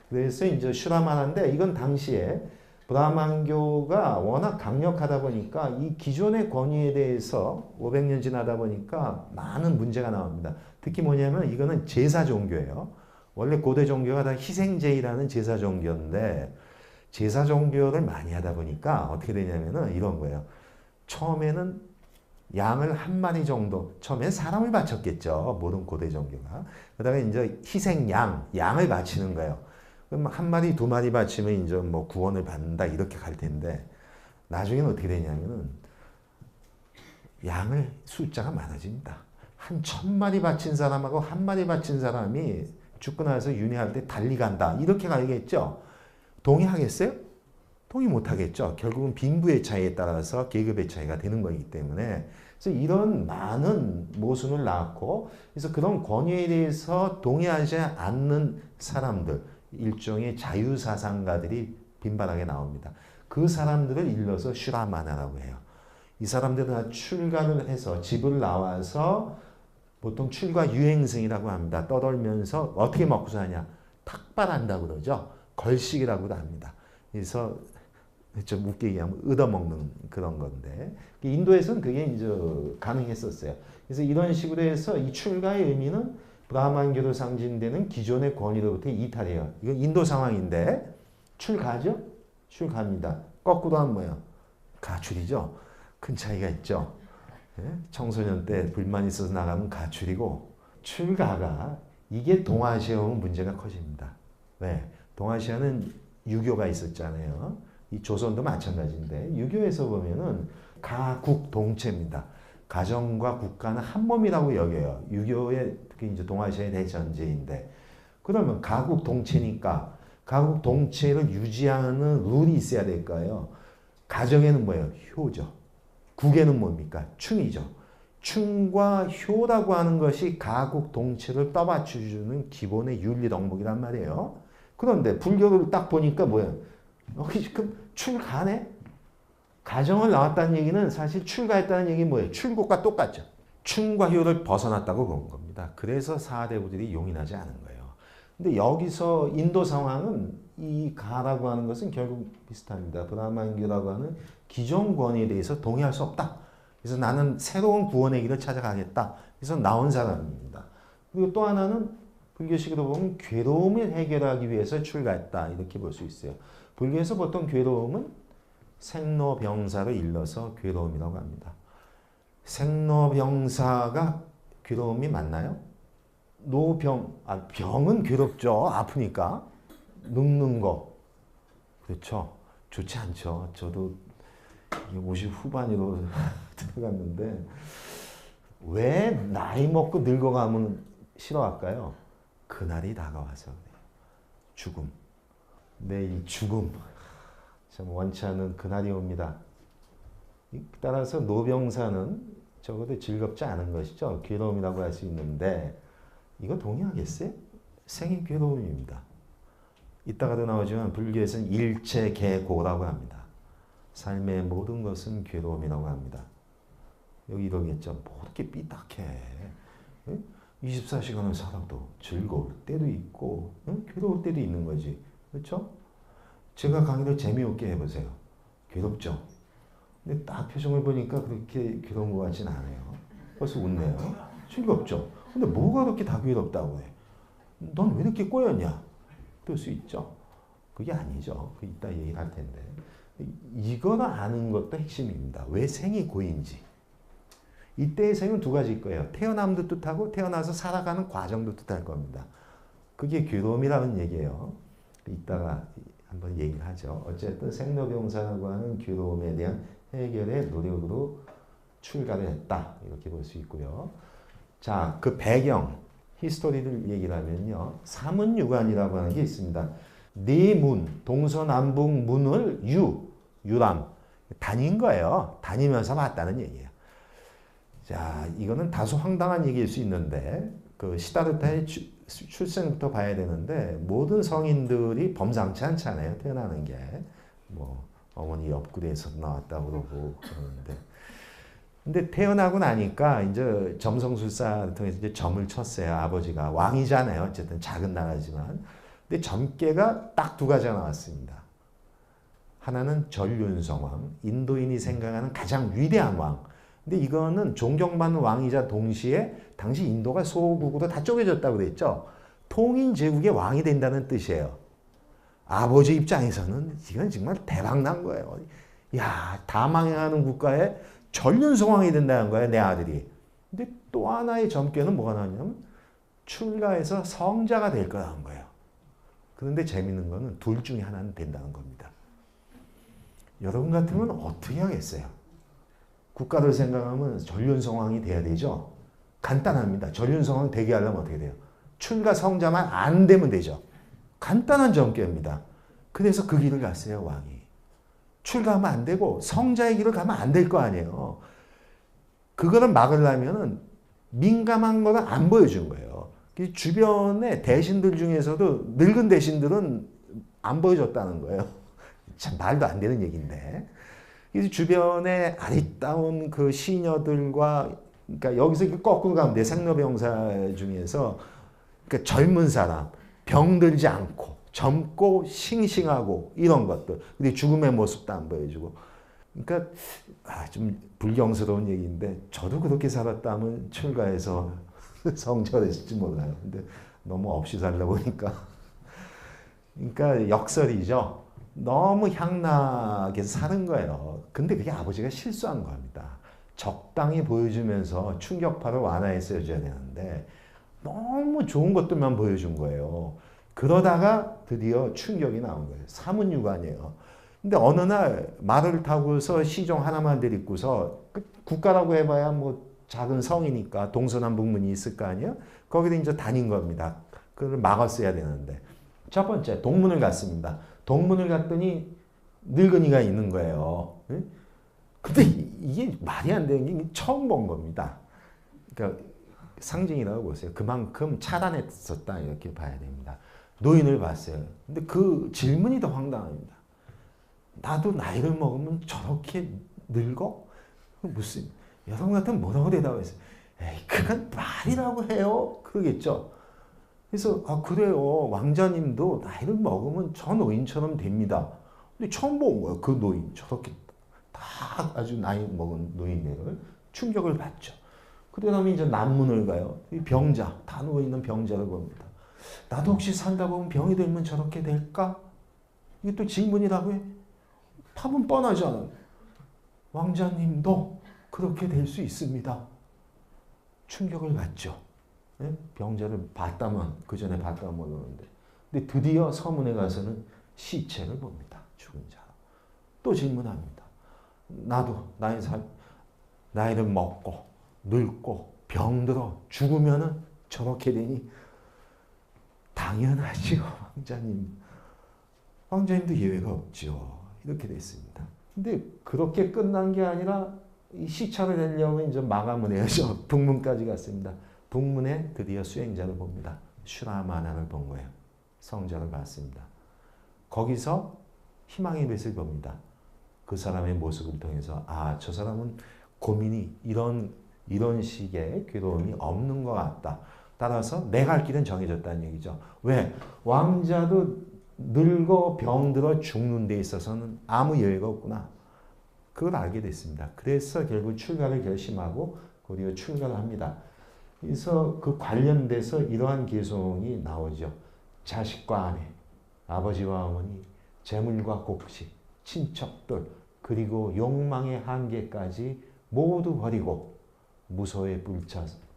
그래서 이제 슈라만한데 이건 당시에 브라만교가 워낙 강력하다 보니까 이 기존의 권위에 대해서 500년 지나다 보니까 많은 문제가 나옵니다. 특히 뭐냐면 이거는 제사 종교예요. 원래 고대 종교가 다 희생제의라는 제사 종교인데 제사 종교를 많이 하다 보니까 어떻게 되냐면은 이런 거예요. 처음에는 양을 한 마리 정도, 처음엔 사람을 바쳤겠죠. 모든 고대 종교가. 그러다가 이제 희생 양을 바치는 거예요. 그럼 한 마리, 두 마리 바치면 이제 뭐 구원을 받는다 이렇게 갈 텐데 나중에는 어떻게 되냐면은 양을 숫자가 많아집니다. 한 1000마리 바친 사람하고 한 마리 바친 사람이 죽고 나서 윤회할 때 달리 간다 이렇게 가겠죠. 동의하겠어요? 동의 못하겠죠. 결국은 빈부의 차이에 따라서 계급의 차이가 되는 거기 때문에 그래서 이런 많은 모순을 낳고 그래서 그런 권위에 대해서 동의하지 않는 사람들 일종의 자유사상가들이 빈번하게 나옵니다. 그 사람들을 일러서 슈라마나라고 해요. 이 사람들은 다 출가를 해서 집을 나와서 보통 출가 유행승이라고 합니다. 떠돌면서 어떻게 먹고 사냐? 탁발한다고 그러죠. 걸식이라고도 합니다. 그래서 좀 웃기게 얘기하면 얻어먹는 그런 건데 인도에서는 그게 이제 가능했었어요. 그래서 이런 식으로 해서 이 출가의 의미는 브라만교로 상징되는 기존의 권위로부터 이탈해요. 이건 인도 상황인데 출가죠? 출가입니다. 거꾸로 하면 뭐예요? 가출이죠. 큰 차이가 있죠. 청소년 때 불만 있어서 나가면 가출이고 출가가 이게 동아시아에 오면 문제가 커집니다. 왜? 동아시아는 유교가 있었잖아요. 이 조선도 마찬가지인데 유교에서 보면은 가국 동체입니다. 가정과 국가는 한 몸이라고 여겨요. 유교의 특히 이제 동아시아의 대전제인데 그러면 가국 동체니까 가국 동체를 유지하는 룰이 있어야 될까요? 가정에는 뭐예요? 효죠. 국에는 뭡니까? 충이죠. 충과 효라고 하는 것이 가국 동체를 떠받쳐주는 기본의 윤리 덕목이란 말이에요. 그런데 불교를 딱 보니까 뭐예요? 지금 출가네? 가정을 나왔다는 얘기는 사실 출가했다는 얘기는 뭐예요? 출국과 똑같죠. 춘과 효를 벗어났다고 본 겁니다. 그래서 사대부들이 용인하지 않은 거예요. 근데 여기서 인도 상황은 이 가라고 하는 것은 결국 비슷합니다. 브라만교라고 하는 기존 권위에 대해서 동의할 수 없다. 그래서 나는 새로운 구원의 길을 찾아가겠다. 그래서 나온 사람입니다. 그리고 또 하나는 불교식으로 보면 괴로움을 해결하기 위해서 출가했다. 이렇게 볼 수 있어요. 불교에서 보통 괴로움은 생로병사로 일러서 괴로움이라고 합니다. 생로병사가 괴로움이 맞나요? 병은 괴롭죠. 아프니까. 늙는 거. 그렇죠. 좋지 않죠. 저도 50 후반으로 들어갔는데 왜 나이 먹고 늙어가면 싫어할까요? 그날이 다가와서 그래요. 죽음. 이 죽음. 참 원치 않는 그날이 옵니다. 따라서 노병사는 적어도 즐겁지 않은 것이죠. 괴로움이라고 할 수 있는데 이거 동의하겠어요? 생이 괴로움입니다. 이따가도 나오지만 불교에서는 일체계고라고 합니다. 삶의 모든 것은 괴로움이라고 합니다. 여기 이러겠죠. 뭐 이렇게 삐딱해. 24시간을 살아도 즐거울 때도 있고 괴로울 때도 있는 거지. 그렇죠? 제가 강의를 재미없게 해보세요. 괴롭죠? 근데 딱 표정을 보니까 그렇게 괴로운 것 같진 않아요. 벌써 웃네요. 즐겁죠? 근데 뭐가 그렇게 다 괴롭다고 해? 넌 왜 이렇게 꼬였냐? 그럴 수 있죠. 그게 아니죠. 그 이따 얘기할 텐데. 이거를 아는 것도 핵심입니다. 왜 생이 고인지. 이때의 생은 두 가지일 거예요. 태어남도 뜻하고 태어나서 살아가는 과정도 뜻할 겁니다. 그게 괴로움이라는 얘기예요. 이따가 한번 얘기를 하죠. 어쨌든 생로병사라고 하는 괴로움에 대한 해결의 노력으로 출가를 했다. 이렇게 볼 수 있고요. 자, 그 배경, 히스토리를 얘기를 하면요. 사문유관이라고 하는 게 있습니다. 네 문, 동서남북 문을 유람, 다닌 거예요. 다니면서 봤다는 얘기예요. 자, 이거는 다소 황당한 얘기일 수 있는데, 그 시다르타의 출생부터 봐야 되는데, 모든 성인들이 범상치 않잖아요. 태어나는 게. 뭐, 어머니 옆구리에서 나왔다고 그러고 그러는데. 근데 태어나고 나니까 이제 점성술사를 통해서 이제 점을 쳤어요. 아버지가. 왕이잖아요. 어쨌든 작은 나라지만. 근데 점괘가 딱 두 가지가 나왔습니다. 하나는 전륜성왕. 인도인이 생각하는 가장 위대한 왕. 근데 이거는 존경받는 왕이자 동시에 당시 인도가 소국으로 다 쪼개졌다고 그랬죠. 통일제국의 왕이 된다는 뜻이에요. 아버지 입장에서는 이건 정말 대박난 거예요. 야, 다 망해가는 국가에 전륜성왕이 된다는 거예요, 내 아들이. 근데 또 하나의 점괘는 뭐가 나왔냐면 출가해서 성자가 될 거라는 거예요. 그런데 재밌는 거는 둘 중에 하나는 된다는 겁니다. 여러분 같으면 어떻게 하겠어요? 국가를 생각하면 전륜성왕이 돼야 되죠. 간단합니다. 전륜성왕 되게 하려면 어떻게 돼요? 출가 성자만 안 되면 되죠. 간단한 점괘입니다. 그래서 그 길을 갔어요, 왕이. 출가하면 안 되고 성자의 길을 가면 안 될 거 아니에요. 그거를 막으려면은 민감한 거를 안 보여준 거예요. 주변의 대신들 중에서도 늙은 대신들은 안 보여줬다는 거예요. 참 말도 안 되는 얘기인데. 그래서 주변에 아리따운 그 시녀들과, 그러니까 여기서 거꾸로 가면 돼. 생로병사 중에서 그러니까 젊은 사람, 병들지 않고 젊고 싱싱하고 이런 것들. 근데 죽음의 모습도 안 보여주고. 그러니까 좀 불경스러운 얘기인데 저도 그렇게 살았다면 출가해서 성절했을지 몰라요. 근데 너무 없이 살다 보니까. 그러니까 역설이죠. 너무 향락해서 사는 거예요. 근데 그게 아버지가 실수한 겁니다. 적당히 보여주면서 충격파를 완화했어야 되는데 너무 좋은 것들만 보여준 거예요. 그러다가 드디어 충격이 나온 거예요. 사문유관이에요. 근데 어느 날 말을 타고서 시종 하나만 데리고서 국가라고 해봐야 뭐 작은 성이니까 동서남북문이 있을 거 아니에요? 거기도 이제 다닌 겁니다. 그걸 막았어야 되는데. 첫 번째, 동문을 갔습니다. 동문을 갔더니 늙은이가 있는 거예요. 근데 이게 말이 안 되는 게 처음 본 겁니다. 그러니까 상징이라고 보세요. 그만큼 차단했었다 이렇게 봐야 됩니다. 노인을 봤어요. 근데 그 질문이 더 황당합니다. 나도 나이를 먹으면 저렇게 늙어? 무슨 여러분 같으면 뭐라고 대답했어요? 에이, 그건 말이라고 해요. 그러겠죠. 그래서 아 그래요. 왕자님도 나이를 먹으면 저 노인처럼 됩니다. 근데 처음 본 거예요. 그 노인 저렇게 다 아주 나이 먹은 노인네를 충격을 받죠. 그다음에 이제 난문을 가요. 이 병자, 다 누워있는 병자를 봅니다. 나도 혹시 살다 보면 병이 들면 저렇게 될까? 이게 또 질문이라고 해? 답은 뻔하잖아요. 왕자님도 그렇게 될 수 있습니다. 충격을 받죠. 네? 병자를 봤다면, 그 전에 봤다면 모르는데. 근데 드디어 서문에 가서는 시체를 봅니다. 죽은 자. 또 질문합니다. 나도 나이를 먹고 늙고 병들어 죽으면은 저렇게 되니? 당연하지요, 왕자님. 왕자님도 예외가 없죠. 이렇게 됐습니다. 근데 그렇게 끝난 게 아니라 이 시차를 내려면 이제 마감을 해야죠. 북문까지 갔습니다. 북문에 드디어 수행자를 봅니다. 슈라마나를 본 거예요. 성자를 봤습니다. 거기서 희망의 빛을 봅니다. 그 사람의 모습을 통해서 아, 저 사람은 고민이 이런 식의 괴로움이 없는 것 같다. 따라서 내 갈 길은 정해졌다는 얘기죠. 왜? 왕자도 늙어 병들어 죽는 데 있어서는 아무 여유가 없구나. 그걸 알게 됐습니다. 그래서 결국 출가를 결심하고 곧이어 출가를 합니다. 그래서 그 관련돼서 이러한 개송이 나오죠. 자식과 아내, 아버지와 어머니, 재물과 곡식, 친척들, 그리고 욕망의 한계까지 모두 버리고 무소의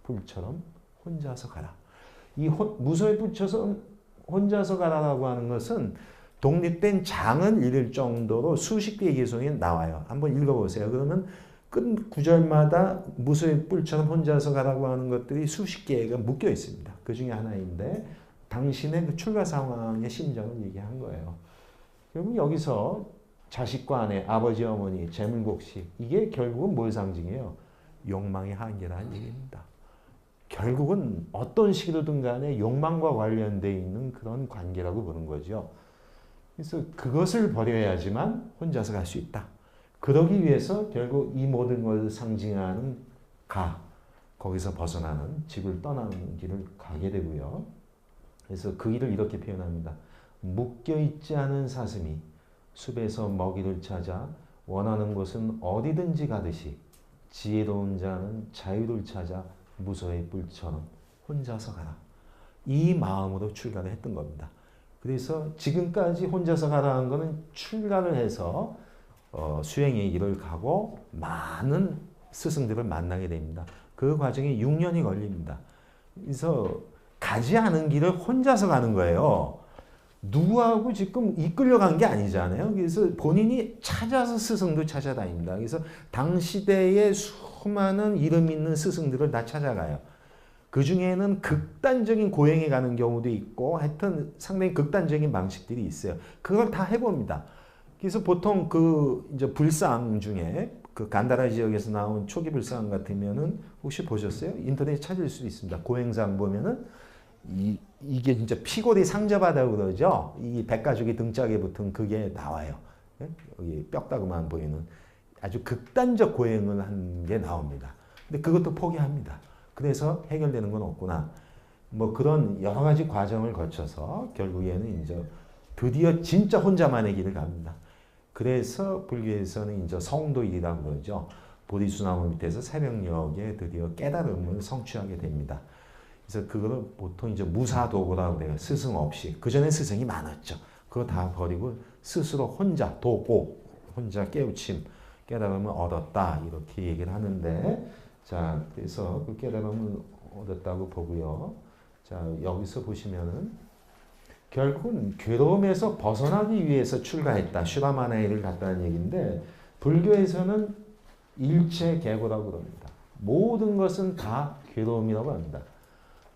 뿔처럼 혼자서 가라. 이 무소의 뿔처럼 혼자서 가라라고 하는 것은 독립된 장을 읽을 정도로 수십 개의 개송이 나와요. 한번 읽어보세요. 그러면 끝 구절마다 무소의 뿔처럼 혼자서 가라고 하는 것들이 수십 개가 묶여 있습니다. 그 중에 하나인데 당신의 그 출가 상황의 심정을 얘기한 거예요. 결국 여기서 자식과 아내, 아버지, 어머니, 재물곡식 이게 결국은 뭘 상징해요? 욕망의 한계라는 얘기입니다. 결국은 어떤 식으로든 간에 욕망과 관련되어 있는 그런 관계라고 보는 거죠. 그래서 그것을 버려야지만 혼자서 갈 수 있다. 그러기 위해서 결국 이 모든 것을 상징하는 거기서 벗어나는 집을 떠나는 길을 가게 되고요. 그래서 그 일을 이렇게 표현합니다. 묶여있지 않은 사슴이 숲에서 먹이를 찾아 원하는 곳은 어디든지 가듯이 지혜로운 자는 자유를 찾아 무소의 뿔처럼 혼자서 가라. 이 마음으로 출가를 했던 겁니다. 그래서 지금까지 혼자서 가라는 것은 출가를 해서 수행의 길을 가고 많은 스승들을 만나게 됩니다. 그 과정이 6년이 걸립니다. 그래서 가지 않은 길을 혼자서 가는 거예요. 누구하고 지금 이끌려간 게 아니잖아요. 그래서 본인이 찾아서 스승도 찾아다닙니다. 그래서 당시대의 수많은 이름 있는 스승들을 다 찾아가요. 그 중에는 극단적인 고행에 가는 경우도 있고 하여튼 상당히 극단적인 방식들이 있어요. 그걸 다 해봅니다. 그래서 보통 그 이제 불상 중에 그 간다라 지역에서 나온 초기 불상 같으면은 혹시 보셨어요? 인터넷에 찾을 수도 있습니다. 고행상 보면은 이게 진짜 피골이 상접하다고 그러죠. 이 백가죽이 등짝에 붙은 그게 나와요. 여기 뼈다구만 보이는 아주 극단적 고행을 한 게 나옵니다. 근데 그것도 포기합니다. 그래서 해결되는 건 없구나. 뭐 그런 여러 가지 과정을 거쳐서 결국에는 이제 드디어 진짜 혼자만의 길을 갑니다. 그래서 불교에서는 이제 성도일이라고 그러죠. 보리수나무 밑에서 새벽녘에 드디어 깨달음을 성취하게 됩니다. 그래서 그거를 보통 이제 무사도고라고 그래요. 스승 없이. 그전에 스승이 많았죠. 그거 다 버리고 스스로 혼자 도고, 혼자 깨우침, 깨달음을 얻었다. 이렇게 얘기를 하는데, 자, 그래서 그 깨달음을 얻었다고 보고요. 자, 여기서 보시면은 결국은 괴로움에서 벗어나기 위해서 출가했다. 슈라마나이를 갔다는 얘기인데, 불교에서는 일체계고라고 그럽니다. 모든 것은 다 괴로움이라고 합니다.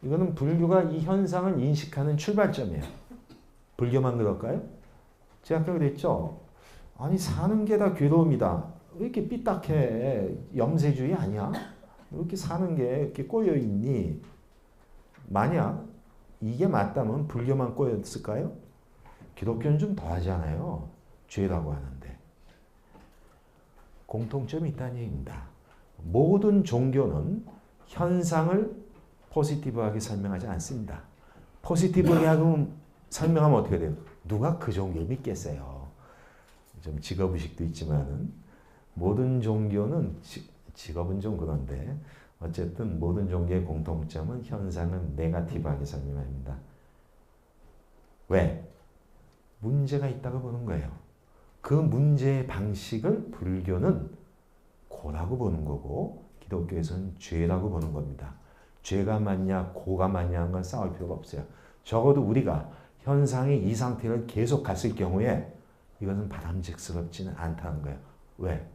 이거는 불교가 이 현상을 인식하는 출발점이에요. 불교만 그럴까요? 제가 아까 그랬죠. 아니 사는 게 다 괴로움이다. 왜 이렇게 삐딱해? 염세주의 아니야? 왜 이렇게 사는 게 이렇게 꼬여있니? 만약 이게 맞다면 불교만 꼬였을까요? 기독교는 좀 더하잖아요. 죄라고 하는데. 공통점이 있다는 얘기입니다. 모든 종교는 현상을 포지티브하게 설명하지 않습니다. 포지티브하게 설명하면 어떻게 돼요? 누가 그 종교를 믿겠어요? 좀 직업의식도 있지만은 모든 종교는 직업은 좀 그런데 어쨌든 모든 종교의 공통점은 현상을 네거티브하게 설명합니다. 왜? 문제가 있다고 보는 거예요. 그 문제의 방식을 불교는 고라고 보는 거고 기독교에서는 죄라고 보는 겁니다. 죄가 맞냐 고가 맞냐 하는 건 싸울 필요가 없어요. 적어도 우리가 현상의 이 상태를 계속 갔을 경우에 이것은 바람직스럽지는 않다는 거예요. 왜?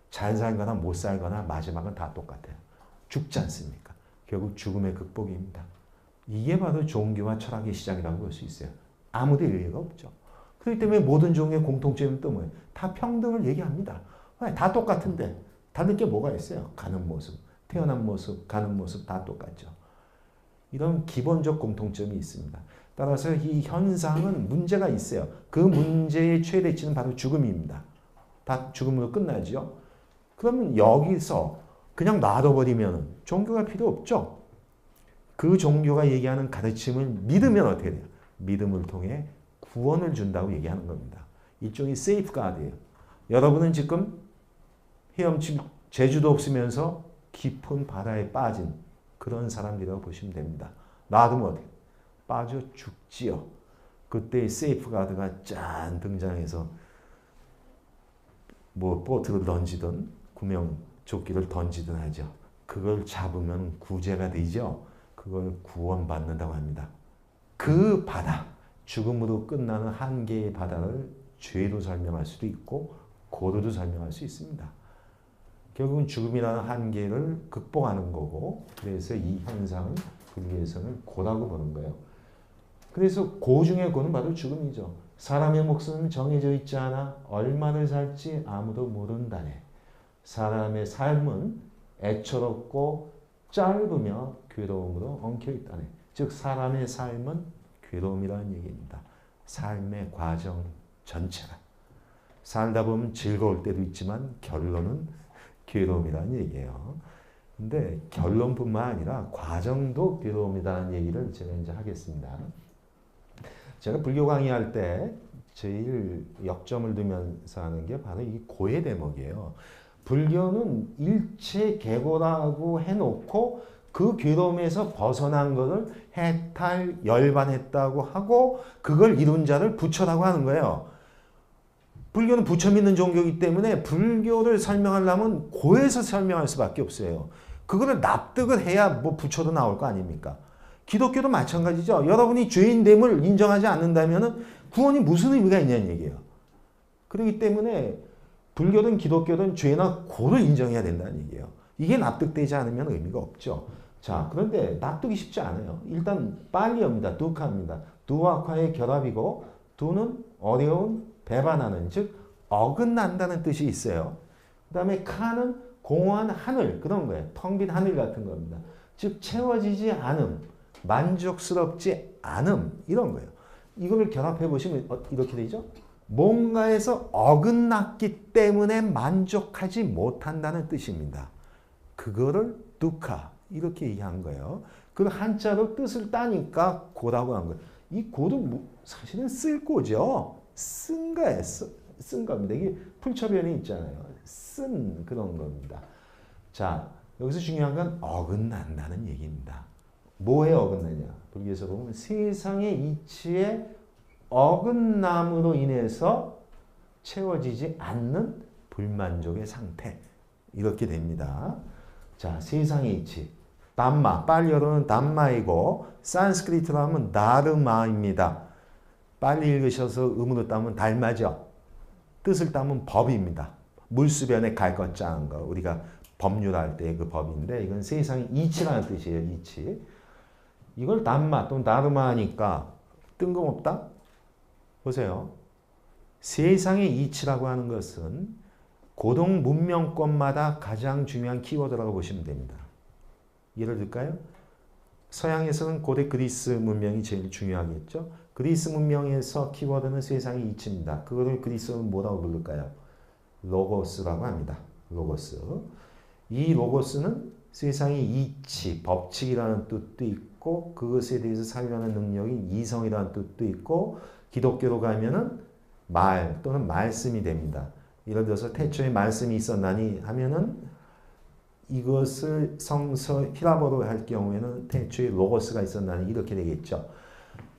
잘 살거나 못 살거나 마지막은 다 똑같아요. 죽지 않습니까? 결국 죽음의 극복입니다. 이게 바로 종교와 철학의 시작이라고 볼 수 있어요. 아무도 의의가 없죠. 그렇기 때문에 모든 종교의 공통점은 또 뭐예요? 다 평등을 얘기합니다. 왜? 다 똑같은데 다른 게 뭐가 있어요? 가는 모습, 태어난 모습, 가는 모습 다 똑같죠. 이런 기본적 공통점이 있습니다. 따라서 이 현상은 문제가 있어요. 그 문제의 최대치는 바로 죽음입니다. 다 죽음으로 끝나죠. 그러면 여기서 그냥 놔둬버리면 종교가 필요 없죠. 그 종교가 얘기하는 가르침을 믿으면 어떻게 돼요? 믿음을 통해 구원을 준다고 얘기하는 겁니다. 일종의 세이프가드예요. 여러분은 지금 헤엄칠 재주도 없으면서 깊은 바다에 빠진 그런 사람들이라고 보시면 됩니다. 놔두면 어떻게 돼요? 빠져 죽지요. 그때 세이프가드가 짠 등장해서 뭐 보트를 던지든 구명조끼를 던지든 하죠. 그걸 잡으면 구제가 되죠. 그걸 구원받는다고 합니다. 그 바다, 죽음으로 끝나는 한계의 바다를 죄로 설명할 수도 있고 고로도 설명할 수 있습니다. 결국은 죽음이라는 한계를 극복하는 거고 그래서 이 현상을 불교에서는 고라고 보는 거예요. 그래서 고 중에 고는 바로 죽음이죠. 사람의 목숨은 정해져 있지 않아 얼마를 살지 아무도 모른다네. 사람의 삶은 애처롭고 짧으며 괴로움으로 엉켜있다네. 즉 사람의 삶은 괴로움이라는 얘기입니다. 삶의 과정 전체가. 살다 보면 즐거울 때도 있지만 결론은 괴로움이라는 얘기예요. 근데 결론뿐만 아니라 과정도 괴로움이라는 얘기를 제가 이제 하겠습니다. 제가 불교 강의할 때 제일 역점을 두면서 하는 게 바로 이 고의 대목이에요. 불교는 일체 계고라고 해놓고 그 괴로움에서 벗어난 것을 해탈, 열반했다고 하고 그걸 이룬 자를 부처라고 하는 거예요. 불교는 부처 믿는 종교이기 때문에 불교를 설명하려면 고에서 설명할 수밖에 없어요. 그거를 납득을 해야 뭐 부처도 나올 거 아닙니까? 기독교도 마찬가지죠. 여러분이 죄인됨을 인정하지 않는다면 구원이 무슨 의미가 있냐는 얘기예요. 그렇기 때문에 불교든 기독교든 죄나 고를 인정해야 된다는 얘기예요. 이게 납득되지 않으면 의미가 없죠. 자, 그런데 납득이 쉽지 않아요. 일단 빨리어입니다. 두카입니다. 두와카의 결합이고 두는 어려운, 배반하는, 즉 어긋난다는 뜻이 있어요. 그 다음에 카는 공허한 하늘, 그런 거예요. 텅 빈 하늘 같은 겁니다. 즉 채워지지 않음, 만족스럽지 않음, 이런 거예요. 이걸 결합해 보시면 이렇게 되죠. 뭔가에서 어긋났기 때문에 만족하지 못한다는 뜻입니다. 그거를 두카 이렇게 얘기한 거예요. 그 한자로 뜻을 따니까 고라고 한 거예요. 이 고도 사실은 쓸 고죠. 쓴 거예요. 쓴 겁니다. 이게 풀처변이 있잖아요. 쓴 그런 겁니다. 자, 여기서 중요한 건 어긋난다는 얘기입니다. 뭐에 어긋나냐? 불교에서 보면 세상의 이치에 어긋남으로 인해서 채워지지 않는 불만족의 상태. 이렇게 됩니다. 자, 세상의 이치. 담마, 빨리어로는 담마이고 산스크리트로 하면 다르마입니다. 빨리 읽으셔서 음으로 따면 달마죠. 뜻을 따면 법입니다. 물수변에 갈 것 짜는 거. 우리가 법률할 때 그 법인데 이건 세상의 이치라는 뜻이에요. 이치. 이걸 담마 또는 다르마 하니까 뜬금없다? 보세요. 세상의 이치라고 하는 것은 고동 문명권마다 가장 중요한 키워드라고 보시면 됩니다. 예를 들까요? 서양에서는 고대 그리스 문명이 제일 중요하겠죠. 그리스 문명에서 키워드는 세상의 이치입니다. 그거를 그리스어는 뭐라고 부를까요? 로고스라고 합니다. 로고스. 이 로고스는 세상의 이치, 법칙이라는 뜻도 있고 그것에 대해서 사유하는 능력인 이성이라는 뜻도 있고 기독교로 가면은 말 또는 말씀이 됩니다. 예를 들어서 태초에 말씀이 있었나니 하면은 이것을 성서 히라보로 할 경우에는 태초에 로고스가 있었나니 이렇게 되겠죠.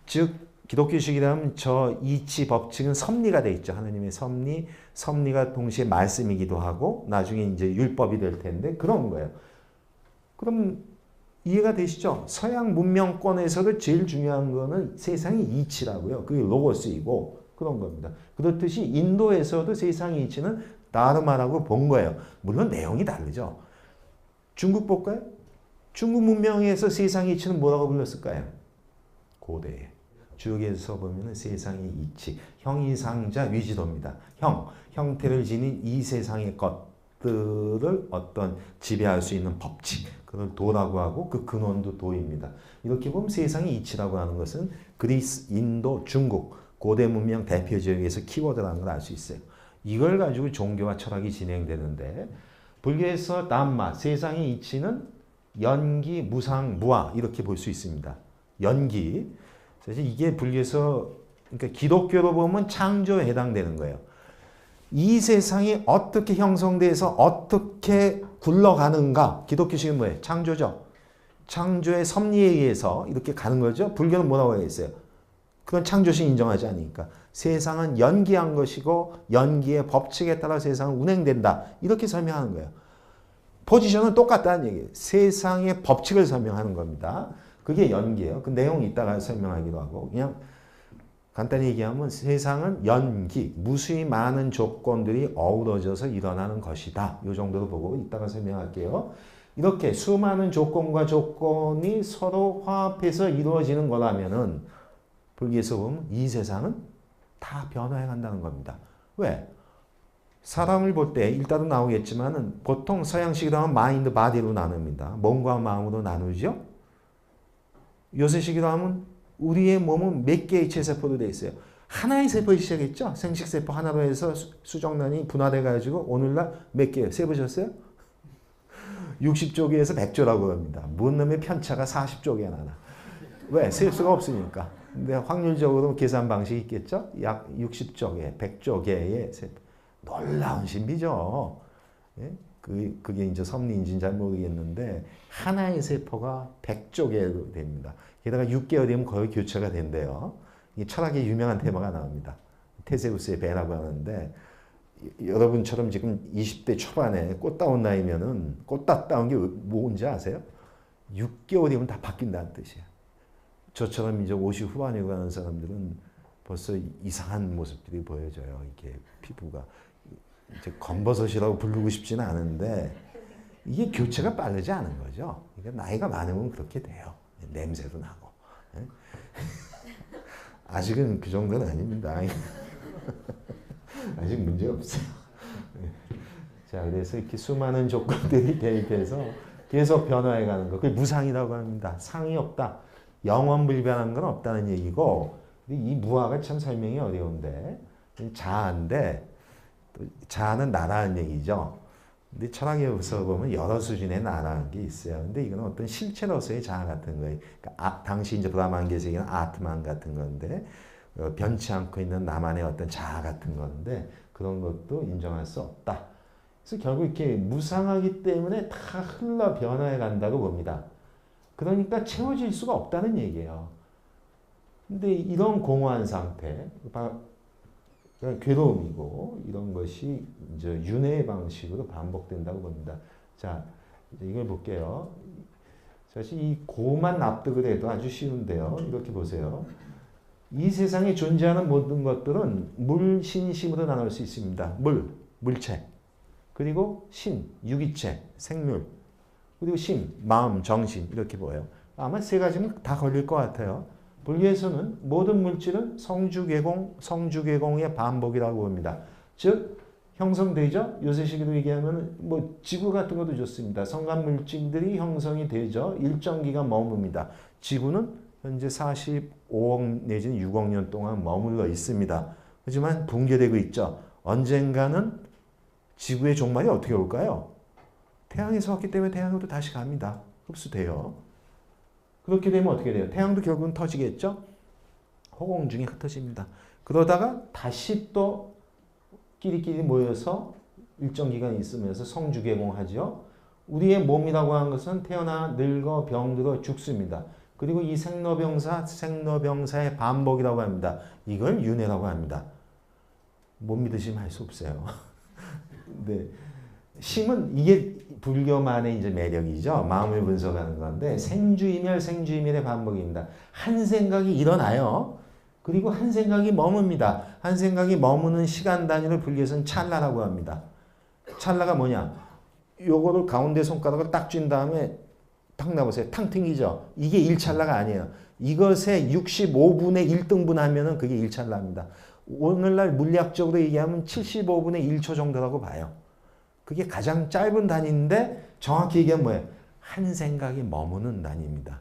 즉 기독교식이라면 저 이치 법칙은 섭리가 돼 있죠. 하나님의 섭리, 섭리가 동시에 말씀이기도 하고 나중에 이제 율법이 될 텐데 그런 거예요. 그럼 이해가 되시죠? 서양 문명권에서도 제일 중요한 거는 세상의 이치라고요. 그게 로고스이고 그런 겁니다. 그렇듯이 인도에서도 세상의 이치는 다르마라고 본 거예요. 물론 내용이 다르죠. 중국 볼까요? 중국 문명에서 세상의 이치는 뭐라고 불렀을까요? 고대에. 주역에서 보면 세상의 이치, 형이상자 위지도입니다. 형태를 지닌 이 세상의 것들을 어떤 지배할 수 있는 법칙, 그걸 도라고 하고 그 근원도 도입니다. 이렇게 보면 세상의 이치라고 하는 것은 그리스, 인도, 중국, 고대 문명 대표 지역에서 키워드라는 걸 알 수 있어요. 이걸 가지고 종교와 철학이 진행되는데 불교에서 담마, 세상의 이치는 연기, 무상, 무아 이렇게 볼 수 있습니다. 연기. 사실 이게 불교에서 그러니까 기독교로 보면 창조에 해당되는 거예요. 이 세상이 어떻게 형성돼서 어떻게 굴러가는가. 기독교식은 뭐예요? 창조죠. 창조의 섭리에 의해서 이렇게 가는 거죠. 불교는 뭐라고 하겠어요? 그건 창조식 인정하지 않으니까. 세상은 연기한 것이고 연기의 법칙에 따라 세상은 운행된다. 이렇게 설명하는 거예요. 포지션은 똑같다는 얘기예요. 세상의 법칙을 설명하는 겁니다. 그게 연기예요. 그 내용 이따가 설명하기도 하고 그냥 간단히 얘기하면 세상은 연기, 무수히 많은 조건들이 어우러져서 일어나는 것이다. 이 정도로 보고 이따가 설명할게요. 이렇게 수많은 조건과 조건이 서로 화합해서 이루어지는 거라면은 불교에서 보면 이 세상은 다 변화해 간다는 겁니다. 왜? 사람을 볼 때 일단도 나오겠지만은 보통 서양식으로 하면 마인드, 바디로 나눕니다. 몸과 마음으로 나누죠. 요새식으로 하면 우리의 몸은 몇 개의 체세포로 되어 있어요. 하나의 세포에 시작했죠. 생식세포 하나로 해서 수정란이 분화돼 가지고 오늘날 몇 개예요? 세보셨어요? 60조개에서 100조라고 합니다. 뭔 놈의 편차가 40조개나 나. 왜? 셀 수가 없으니까. 근데 확률적으로 계산 방식이 있겠죠? 약 60조개, 100조개의 세포. 놀라운 신비죠. 예? 그게 이제 섭리인지는 잘 모르겠는데 하나의 세포가 100조개로 됩니다. 게다가 6개월 되면 거의 교체가 된대요. 이 철학의 유명한 테마가 나옵니다. 테세우스의 배라고 하는데 여러분처럼 지금 20대 초반에 꽃다운 나이면은 꽃다운 게 뭔지 아세요? 6개월이면 다 바뀐다는 뜻이에요. 저처럼 이제 50 후반에 가는 사람들은 벌써 이상한 모습들이 보여져요. 이게 피부가 이제 검버섯이라고 부르고 싶지는 않은데 이게 교체가 빠르지 않은 거죠. 그러니까 나이가 많으면 그렇게 돼요. 냄새도 나고. 아직은 그 정도는 아닙니다. 아직 문제 없어요. 자, 그래서 이렇게 수많은 조건들이 대입해서 계속 변화해 가는 거. 그게 무상이라고 합니다. 상이 없다. 영원 불변한 건 없다는 얘기고 이 무아가 참 설명이 어려운데 자아인데 자아는 나라는 얘기죠. 근데 철학에서 보면 여러 수준의 나라는 게 있어요. 근데 이건 어떤 실체로서의 자아 같은 거예요. 그러니까 당시 이제 브라만계세계는 아트만 같은 건데 변치 않고 있는 나만의 어떤 자아 같은 건데 그런 것도 인정할 수 없다. 그래서 결국 이렇게 무상하기 때문에 다 흘러 변화해 간다고 봅니다. 그러니까 채워질 수가 없다는 얘기예요. 근데 이런 공허한 상태, 괴로움이고 이런 것이 이제 윤회의 방식으로 반복된다고 봅니다. 자, 이걸 볼게요. 사실 이 고만 납득을 해도 아주 쉬운데요. 이렇게 보세요. 이 세상에 존재하는 모든 것들은 물, 신, 심으로 나눌 수 있습니다. 물체. 그리고 신, 유기체, 생물. 그리고 심, 마음, 정신 이렇게 보여요. 아마 세 가지는 다 걸릴 것 같아요. 불교에서는 모든 물질은 성주계공의 반복이라고 봅니다. 즉 형성되죠. 요새식으로 얘기하면 뭐 지구 같은 것도 좋습니다. 성간 물질들이 형성이 되죠. 일정 기간 머뭅니다. 지구는 현재 45억 내지는 6억 년 동안 머물러 있습니다. 하지만 붕괴되고 있죠. 언젠가는 지구의 종말이 어떻게 올까요? 태양에서 왔기 때문에 태양으로 다시 갑니다. 흡수돼요. 그렇게 되면 어떻게 돼요? 태양도 결국은 터지겠죠? 호공 중에 흩어집니다. 그러다가 다시 또 끼리끼리 모여서 일정 기간 있으면서 성주개공하죠. 우리의 몸이라고 하는 것은 태어나 늙어 병들어 죽습니다. 그리고 이 생로병사의 반복이라고 합니다. 이걸 윤회라고 합니다. 못 믿으시면 할 수 없어요. 네. 심은 이게 불교만의 이제 매력이죠. 마음을 분석하는 건데 생주이멸의 반복입니다. 한 생각이 일어나요. 그리고 한 생각이 머뭅니다. 한 생각이 머무는 시간 단위를 불교에서는 찰나라고 합니다. 찰나가 뭐냐? 요거를 가운데 손가락을 딱 쥔 다음에 탁 놔보세요. 탕 튕기죠. 이게 1찰나가 아니에요. 이것의 65분의 1등분 하면은 그게 1찰나입니다. 오늘날 물리학적으로 얘기하면 75분의 1초 정도라고 봐요. 그게 가장 짧은 단위인데 정확히 얘기하면 뭐예요? 한 생각이 머무는 단위입니다.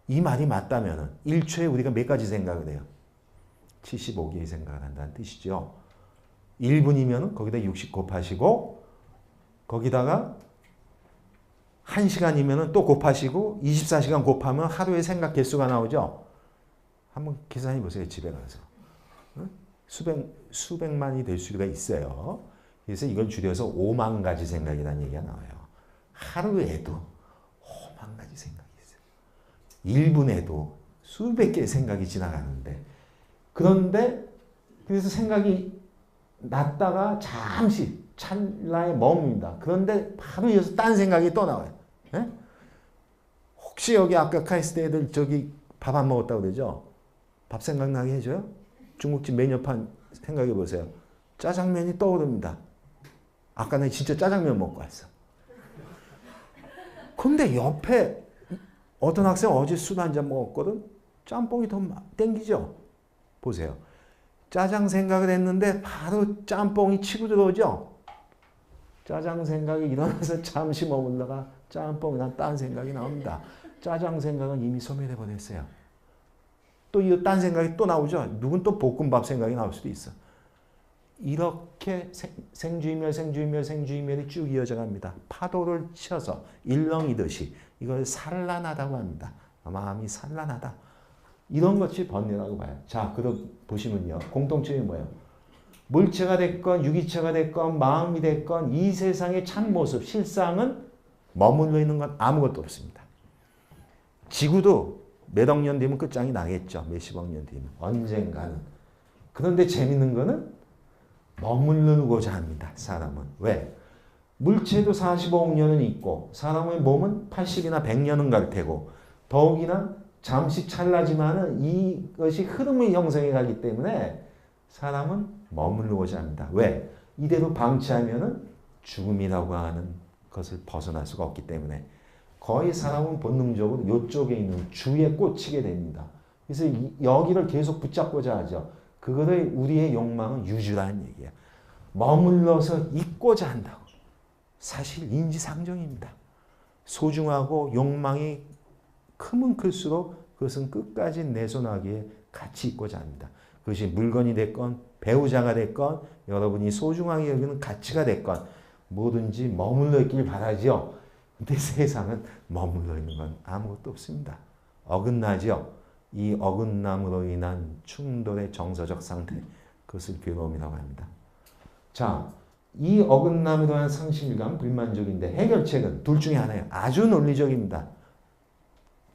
이 말이 맞다면 1초에 우리가 몇 가지 생각을 해요? 75개의 생각을 한다는 뜻이죠. 1분이면 거기다 60 곱하시고 거기다가 1시간이면 또 곱하시고 24시간 곱하면 하루의 생각 개수가 나오죠. 한번 계산해 보세요. 집에 가서. 수백만이 될 수가 있어요. 그래서 이걸 줄여서 5만 가지 생각이라는 얘기가 나와요. 하루에도 5만 가지 생각이 있어요. 1분에도 수백 개의 생각이 지나가는데 그런데 그래서 생각이 났다가 잠시 찰나에 멈습니다. 그런데 바로 이어서 딴 생각이 또 나와요. 예? 혹시 여기 아까 카이스트 애들 저기 밥 안 먹었다고 그러죠? 밥 생각나게 해줘요? 중국집 메뉴판 생각해 보세요. 짜장면이 떠오릅니다. 아까 나 진짜 짜장면 먹고 왔어. 근데 옆에 어떤 학생 어제 술 한 잔 먹었거든? 짬뽕이 더 땡기죠? 보세요. 짜장 생각을 했는데 바로 짬뽕이 치고 들어오죠? 짜장 생각이 일어나서 잠시 머물다가 짬뽕이나 딴 생각이 나옵니다. 짜장 생각은 이미 소멸해 버렸어요. 또 이 딴 생각이 또 나오죠? 누군 또 볶음밥 생각이 나올 수도 있어. 이렇게 생주이멸이 쭉 이어져 갑니다. 파도를 쳐서 일렁이듯이 이걸 산란하다고 합니다. 마음이 산란하다. 이런 것이 번뇌라고 봐요. 자, 그럼 보시면요. 공통점이 뭐예요? 물체가 됐건 유기체가 됐건 마음이 됐건 이 세상의 참모습, 실상은 머물러 있는 건 아무것도 없습니다. 지구도 몇억 년 뒤면 끝장이 나겠죠. 몇십억 년 뒤면. 언젠가는. 그런데 재밌는 거는 머무르고자 합니다. 사람은. 왜? 물체도 45억 년은 있고 사람의 몸은 80이나 100년은 갈 테고 더욱이나 잠시 찰나지만은 이것이 흐름을 형성해 가기 때문에 사람은 머무르고자 합니다. 왜? 이대로 방치하면은 죽음이라고 하는 것을 벗어날 수가 없기 때문에 거의 사람은 본능적으로 이쪽에 있는 주에 꽂히게 됩니다. 그래서 여기를 계속 붙잡고자 하죠. 그거를 우리의 욕망은 유주라는 얘기예요. 머물러서 있고자 한다고. 사실 인지상정입니다. 소중하고 욕망이 크면 클수록 그것은 끝까지 내 손아귀에 같이 있고자 합니다. 그것이 물건이 됐건 배우자가 됐건 여러분이 소중하게 여기는 가치가 됐건 뭐든지 머물러 있길 바라죠. 근데 세상은 머물러 있는 건 아무것도 없습니다. 어긋나죠. 이 어긋남으로 인한 충돌의 정서적 상태, 그것을 괴로움이라고 합니다. 자, 이 어긋남으로 인한 상실감, 불만족인데 해결책은 둘 중에 하나예요. 아주 논리적입니다.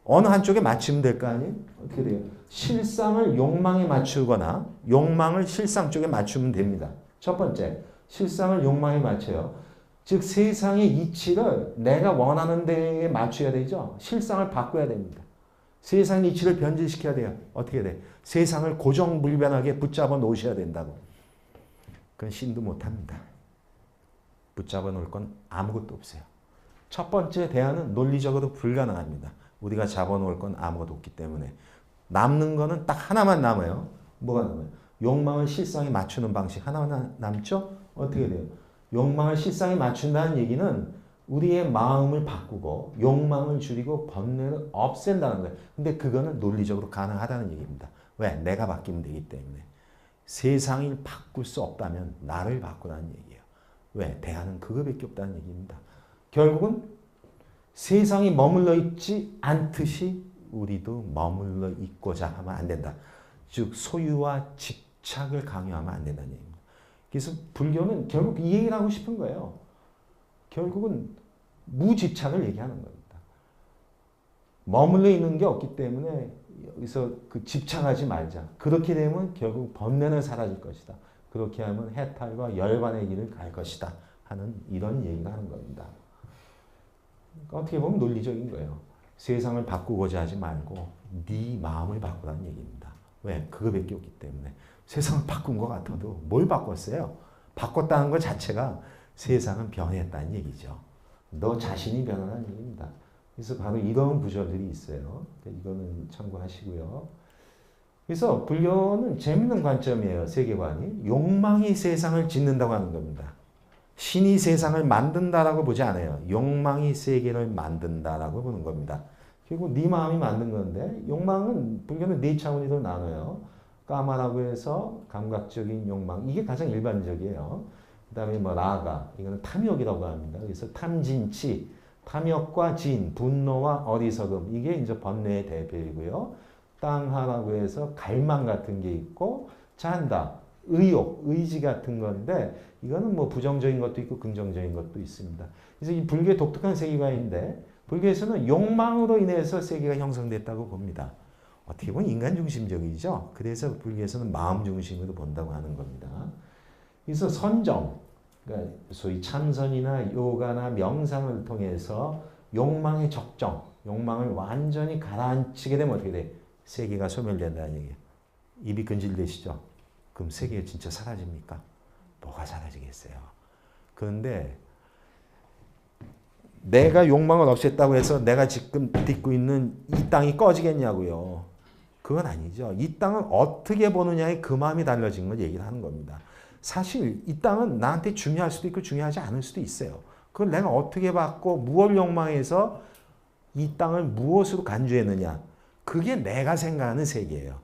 어느 한쪽에 맞추면 될 거 아니에요? 어떻게 돼요? 실상을 욕망에 맞추거나 욕망을 실상 쪽에 맞추면 됩니다. 첫 번째, 실상을 욕망에 맞춰요. 즉 세상의 이치를 내가 원하는 데에 맞춰야 되죠. 실상을 바꿔야 됩니다. 세상의 이치를 변질시켜야 돼요. 어떻게 돼? 세상을 고정불변하게 붙잡아 놓으셔야 된다고. 그건 신도 못합니다. 붙잡아 놓을 건 아무것도 없어요. 첫 번째 대안은 논리적으로 불가능합니다. 우리가 잡아놓을 건 아무것도 없기 때문에 남는 거는 딱 하나만 남아요. 뭐가 남아요? 욕망을 실상에 맞추는 방식 하나만 남죠? 어떻게 돼요? 욕망을 실상에 맞춘다는 얘기는 우리의 마음을 바꾸고 욕망을 줄이고 번뇌를 없앤다는 거예요. 근데 그거는 논리적으로 가능하다는 얘기입니다. 왜? 내가 바뀌면 되기 때문에. 세상을 바꿀 수 없다면 나를 바꾸라는 얘기예요. 왜? 대안은 그거밖에 없다는 얘기입니다. 결국은 세상이 머물러 있지 않듯이 우리도 머물러 있고자 하면 안 된다. 즉 소유와 집착을 강요하면 안 된다는 얘기입니다. 그래서 불교는 결국 이 얘기를 하고 싶은 거예요. 결국은 무집착을 얘기하는 겁니다. 머물러 있는 게 없기 때문에 여기서 그 집착하지 말자. 그렇게 되면 결국 번뇌는 사라질 것이다. 그렇게 하면 해탈과 열반의 길을 갈 것이다. 하는 이런 얘기를 하는 겁니다. 그러니까 어떻게 보면 논리적인 거예요. 세상을 바꾸고자 하지 말고 네 마음을 바꾸라는 얘기입니다. 왜? 그거밖에 없기 때문에. 세상을 바꾼 것 같아도 뭘 바꿨어요? 바꿨다는 것 자체가 세상은 변했다는 얘기죠. 너 자신이 변하는 얘기입니다. 그래서 바로 이런 구절들이 있어요. 이거는 참고하시고요. 그래서 불교는 재밌는 관점이에요. 세계관이. 욕망이 세상을 짓는다고 하는 겁니다. 신이 세상을 만든다라고 보지 않아요. 욕망이 세계를 만든다라고 보는 겁니다. 결국 네 마음이 만든 건데 욕망은 불교는 네 차원으로 나눠요. 까마라고 해서 감각적인 욕망. 이게 가장 일반적이에요. 그 다음에 뭐 라가. 이거는 탐욕이라고 합니다. 그래서 탐진치. 탐욕과 진, 분노와 어리석음. 이게 이제 번뇌의 대표이고요. 땅하라고 해서 갈망 같은 게 있고 찬다. 의욕, 의지 같은 건데 이거는 뭐 부정적인 것도 있고 긍정적인 것도 있습니다. 그래서 이 불교의 독특한 세계관인데 불교에서는 욕망으로 인해서 세계가 형성됐다고 봅니다. 어떻게 보면 인간 중심적이죠. 그래서 불교에서는 마음 중심으로 본다고 하는 겁니다. 그래서 선정, 그러니까 소위 참선이나 요가나 명상을 통해서 욕망의 적정, 욕망을 완전히 가라앉히게 되면 어떻게 돼? 세계가 소멸된다는 얘기예요. 입이 근질되시죠? 그럼 세계가 진짜 사라집니까? 뭐가 사라지겠어요? 그런데 내가 욕망을 없앴다고 해서 내가 지금 딛고 있는 이 땅이 꺼지겠냐고요. 그건 아니죠. 이 땅을 어떻게 보느냐에 그 마음이 달라진 걸 얘기를 하는 겁니다. 사실 이 땅은 나한테 중요할 수도 있고 중요하지 않을 수도 있어요. 그걸 내가 어떻게 받고 무엇을 욕망해서 이 땅을 무엇으로 간주했느냐. 그게 내가 생각하는 세계예요.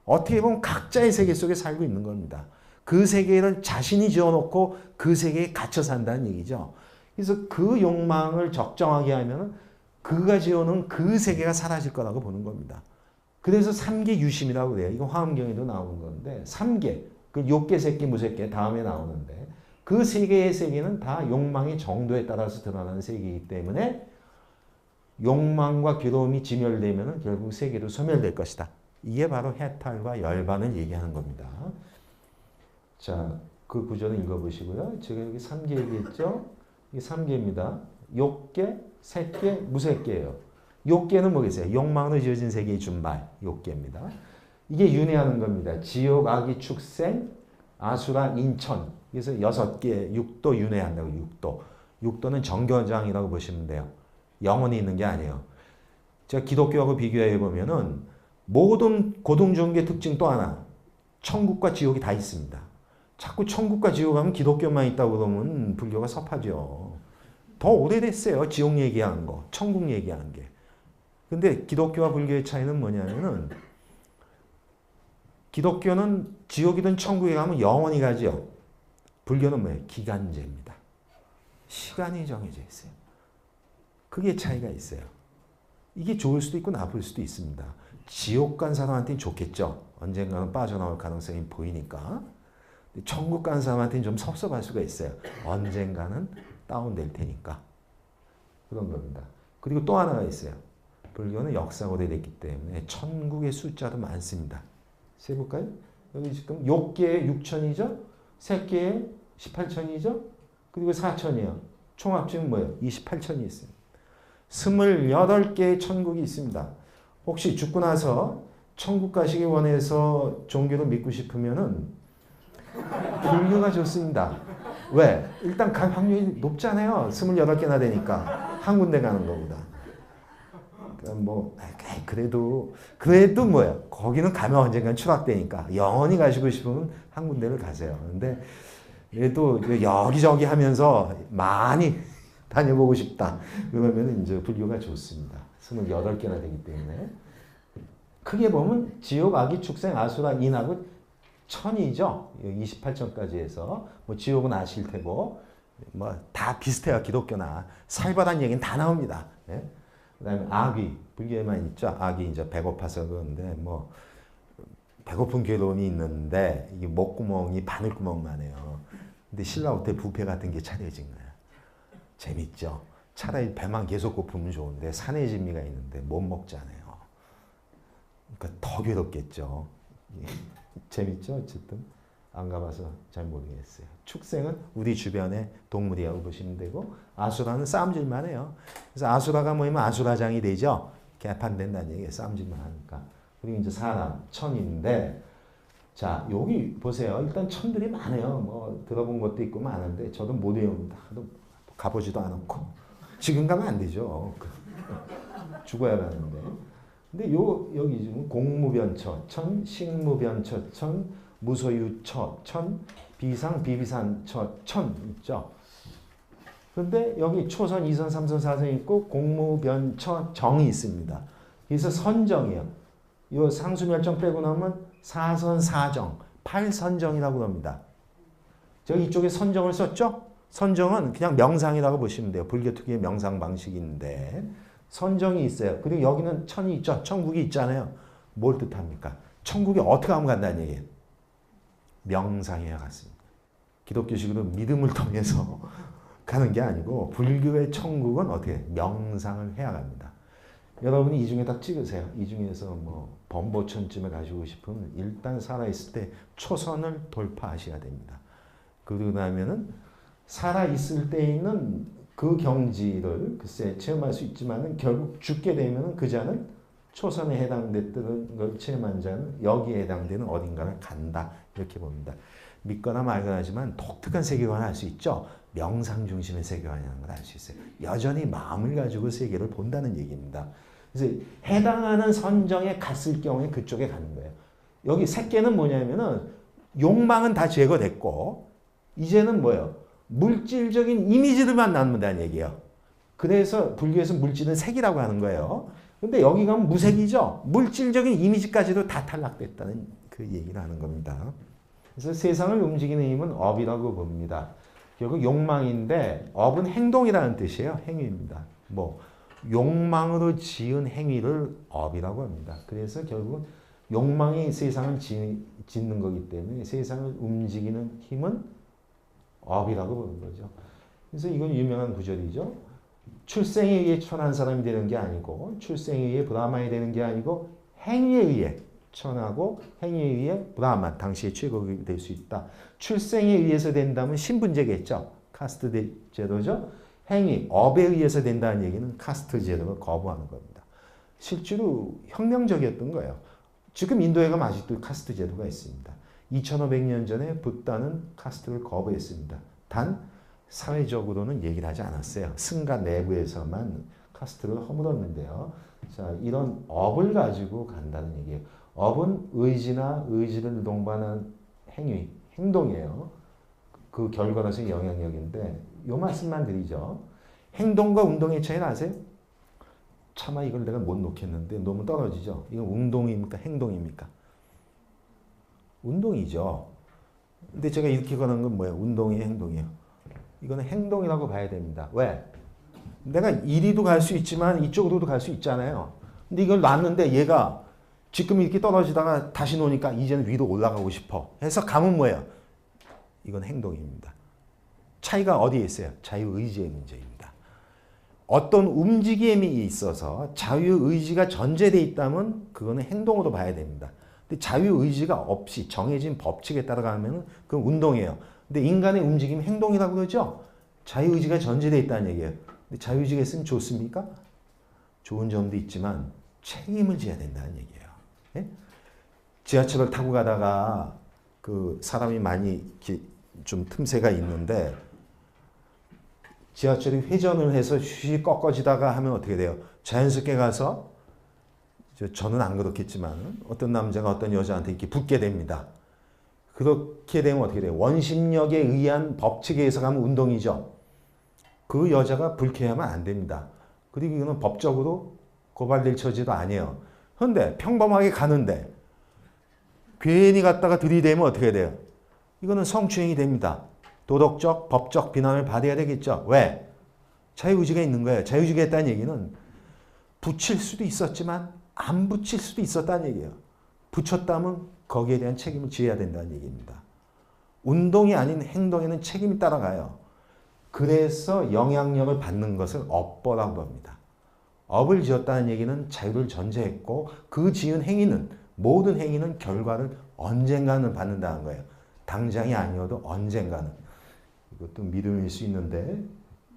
어떻게 보면 각자의 세계 속에 살고 있는 겁니다. 그 세계를 자신이 지어놓고 그 세계에 갇혀 산다는 얘기죠. 그래서 그 욕망을 적정하게 하면 그가 지어놓은 그 세계가 사라질 거라고 보는 겁니다. 그래서 삼계 유심이라고 그래요. 이거 화엄경에도 나오는 건데 삼계, 그 욕계, 색계, 무색계 다음에 나오는데 그 세 개의 세계는 다 욕망의 정도에 따라서 드러나는 세계이기 때문에 욕망과 괴로움이 지멸되면 결국 세계도 소멸될 것이다. 이게 바로 해탈과 열반을 얘기하는 겁니다. 자, 그 구절을 읽어보시고요. 제가 여기 3개 얘기했죠? 이게 3개입니다. 욕계, 색계, 무색계예요. 욕계는 뭐겠어요? 욕망으로 지어진 세계의 준말, 욕계입니다. 이게 윤회하는 겁니다. 지옥, 악이, 축생, 아수라, 인천. 그래서 6개, 6도 윤회한다고, 6도. 6도는 정교장이라고 보시면 돼요. 영원히 있는 게 아니에요. 제가 기독교하고 비교해 보면은 모든 고등종교의 특징 또 하나. 천국과 지옥이 다 있습니다. 자꾸 천국과 지옥 하면 기독교만 있다고 그러면 불교가 섭하죠. 더 오래됐어요. 지옥 얘기한 거, 천국 얘기한 게. 근데 기독교와 불교의 차이는 뭐냐면은 기독교는 지옥이든 천국에 가면 영원히 가죠. 불교는 뭐예요? 기간제입니다. 시간이 정해져 있어요. 그게 차이가 있어요. 이게 좋을 수도 있고 나쁠 수도 있습니다. 지옥 간 사람한테는 좋겠죠. 언젠가는 빠져나올 가능성이 보이니까. 천국 간 사람한테는 좀 섭섭할 수가 있어요. 언젠가는 다운될 테니까. 그런 겁니다. 그리고 또 하나가 있어요. 불교는 역사가 오래됐기 때문에 천국의 숫자도 많습니다. 세볼까요? 여기 지금 욕계에 6천이죠? 색계에 18천이죠? 그리고 4천이에요. 총 합치면 뭐예요? 28천이 있어요. 28개의 천국이 있습니다. 혹시 죽고 나서 천국 가시기 원해서 종교를 믿고 싶으면은 불교가 좋습니다. 왜? 일단 갈 확률이 높잖아요. 28개나 되니까. 한 군데 가는 것보다. 뭐 그래도 뭐야? 거기는 가면 언젠간 추락되니까 영원히 가시고 싶으면 한 군데를 가세요. 근데 그래도 여기저기 하면서 많이 다녀보고 싶다. 그러면 이제 불교가 좋습니다. 28개나 되기 때문에. 크게 보면 지옥, 악이, 축생, 아수라, 인하고 천이죠. 28천까지 해서 뭐 지옥은 아실 테고 뭐 다 비슷해요. 기독교나 살벌한 얘기는 다 나옵니다. 예? 그다음에 악의, 불교에만 있죠. 악의 이제 배고파서 그런데 뭐 배고픈 괴로움이 있는데 이게 목구멍이 바늘구멍만 해요. 근데 신라 호텔 뷔페 같은 게 차려진 거야. 재밌죠. 차라리 배만 계속 고프면 좋은데 산의 진미가 있는데 못 먹잖아요. 그러니까 더 괴롭겠죠. 재밌죠. 어쨌든 안 가봐서 잘 모르겠어요. 축생은 우리 주변의 동물이라고 보시면 되고 아수라는 싸움질만 해요. 그래서 아수라가 모이면 아수라장이 되죠. 개판된다는 얘기예요. 싸움질만 하니까. 그리고 이제 사람, 천인데 자 여기 보세요. 일단 천들이 많아요. 뭐 들어본 것도 있고 많은데 저도 못 외웁니다. 가보지도 않았고 지금 가면 안 되죠. 죽어야 가는데. 근데 여기 지금 공무변처천, 식무변처천, 무소유처천, 비상비비산처천 있죠. 그런데 여기 초선, 2선, 3선, 4선 있고 공무변처정이 있습니다. 그래서 선정이에요. 이 상수멸정 빼고 나면 4선, 4정, 8선정이라고 합니다. 저기 이쪽에 선정을 썼죠? 선정은 그냥 명상이라고 보시면 돼요. 불교 특유의 명상 방식인데 선정이 있어요. 그리고 여기는 천이 있죠. 천국이 있잖아요. 뭘 뜻합니까? 천국에 어떻게 하면 간다는 얘기예요. 명상해야 갔습니다. 기독교식으로 믿음을 통해서 가는 게 아니고 불교의 천국은 어떻게 명상을 해야 갑니다. 여러분이 이 중에 딱 찍으세요. 이 중에서 뭐 범보천쯤에 가시고 싶으면 일단 살아있을 때 초선을 돌파하셔야 됩니다. 그러고 나면은 살아있을 때에는 그 경지를 글쎄 체험할 수 있지만은 결국 죽게 되면은 그 자는 초선에 해당됐던 걸 체험한 자는 여기에 해당되는 어딘가를 간다. 이렇게 봅니다. 믿거나 말거나 하지만 독특한 세계관을 알 수 있죠. 명상 중심의 세계관이라는 걸 알 수 있어요. 여전히 마음을 가지고 세계를 본다는 얘기입니다. 그래서 해당하는 선정에 갔을 경우에 그쪽에 가는 거예요. 여기 새끼는 뭐냐면은 욕망은 다 제거됐고 이제는 뭐예요? 물질적인 이미지들만 남는다는 얘기예요. 그래서 불교에서 물질은 색이라고 하는 거예요. 근데 여기 가면 무색이죠. 물질적인 이미지까지도 다 탈락됐다는 그 얘기를 하는 겁니다. 그래서 세상을 움직이는 힘은 업이라고 봅니다. 결국 욕망인데 업은 행동이라는 뜻이에요. 행위입니다. 뭐 욕망으로 지은 행위를 업이라고 합니다. 그래서 결국은 욕망이 세상을 짓는 거기 때문에 세상을 움직이는 힘은 업이라고 보는 거죠. 그래서 이건 유명한 구절이죠. 출생에 의해 천한 사람이 되는 게 아니고 출생에 의해 브라హ만이 되는 게 아니고 행위에 의해 천하고 행위에 의해 브라హ만, 당시의 최고급이 될 수 있다. 출생에 의해서 된다면 신분제겠죠. 카스트 제도죠. 행위, 업에 의해서 된다는 얘기는 카스트 제도를 거부하는 겁니다. 실제로 혁명적이었던 거예요. 지금 인도에 가면 아직도 카스트 제도가 있습니다. 2500년 전에 붓다는 카스트를 거부했습니다. 단 사회적으로는 얘기를 하지 않았어요. 승가 내부에서만 카스트를 허물었는데요. 자, 이런 업을 가지고 간다는 얘기예요. 업은 의지나 의지를 동반한 행위, 행동이에요. 그 결과로서의 영향력인데 요 말씀만 드리죠. 행동과 운동의 차이를 아세요? 차마 이걸 내가 못 놓겠는데 너무 떨어지죠. 이건 운동입니까? 행동입니까? 운동이죠. 근데 제가 이렇게 거는 건 뭐예요? 운동이에요? 행동이에요? 이거는 행동이라고 봐야 됩니다. 왜? 내가 이리도 갈 수 있지만 이쪽으로도 갈 수 있잖아요. 근데 이걸 놨는데 얘가 지금 이렇게 떨어지다가 다시 놓으니까 이제는 위로 올라가고 싶어 해서 가면 뭐예요? 이건 행동입니다. 차이가 어디에 있어요? 자유의지의 문제입니다. 어떤 움직임이 있어서 자유의지가 전제되어 있다면 그거는 행동으로 봐야 됩니다. 근데 자유의지가 없이 정해진 법칙에 따라가면 그건 운동이에요. 근데 인간의 움직임이 행동이라고 그러죠? 자유의지가 전제되어 있다는 얘기예요. 근데 자유의지가 있으면 좋습니까? 좋은 점도 있지만 책임을 져야 된다는 얘기예요. 예? 지하철을 타고 가다가 그 사람이 많이 이렇게 좀 틈새가 있는데 지하철이 회전을 해서 휘 꺾어지다가 하면 어떻게 돼요? 자연스럽게 가서 저는 안 그렇겠지만 어떤 남자가 어떤 여자한테 이렇게 붙게 됩니다. 그렇게 되면 어떻게 돼요? 원심력에 의한 법칙에 의해서 가면 운동이죠. 그 여자가 불쾌하면 안 됩니다. 그리고 이거는 법적으로 고발될 처지도 아니에요. 그런데 평범하게 가는데 괜히 갔다가 들이대면 어떻게 돼요? 이거는 성추행이 됩니다. 도덕적, 법적 비난을 받아야 되겠죠. 왜? 자유의지가 있는 거예요. 자유의지가 있다는 얘기는 붙일 수도 있었지만 안 붙일 수도 있었다는 얘기예요. 붙였다면 거기에 대한 책임을 져야 된다는 얘기입니다. 운동이 아닌 행동에는 책임이 따라가요. 그래서 영향력을 받는 것을 업보라고 합니다. 업을 지었다는 얘기는 자유를 전제했고 그 지은 행위는 모든 행위는 결과를 언젠가는 받는다는 거예요. 당장이 아니어도 언젠가는. 이것도 믿음일 수 있는데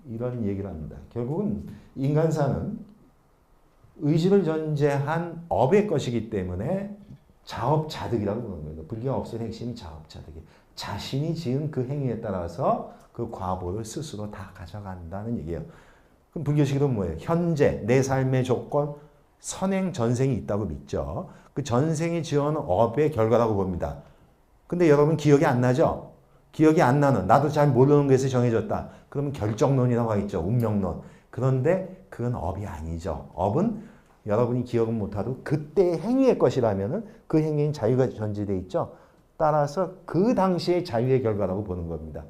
이런 얘기를 합니다. 결국은 인간사는 의지를 전제한 업의 것이기 때문에 자업자득이라고 부르는 거예요. 불교가 없을 핵심이 자업자득이에요. 자신이 지은 그 행위에 따라서 그 과보를 스스로 다 가져간다는 얘기예요. 그럼 불교식으로 뭐예요? 현재 내 삶의 조건 선행 전생이 있다고 믿죠. 그 전생이 지어놓은 업의 결과라고 봅니다. 근데 여러분 기억이 안 나죠? 기억이 안 나는 나도 잘 모르는 것에서 정해졌다. 그러면 결정론이라고 하겠죠. 운명론. 그런데 그건 업이 아니죠. 업은 여러분이 기억은 못하도 그때의 행위의 것이라면 그 행위는 자유가 전제되어 있죠. 따라서 그 당시의 자유의 결과라고 보는 겁니다.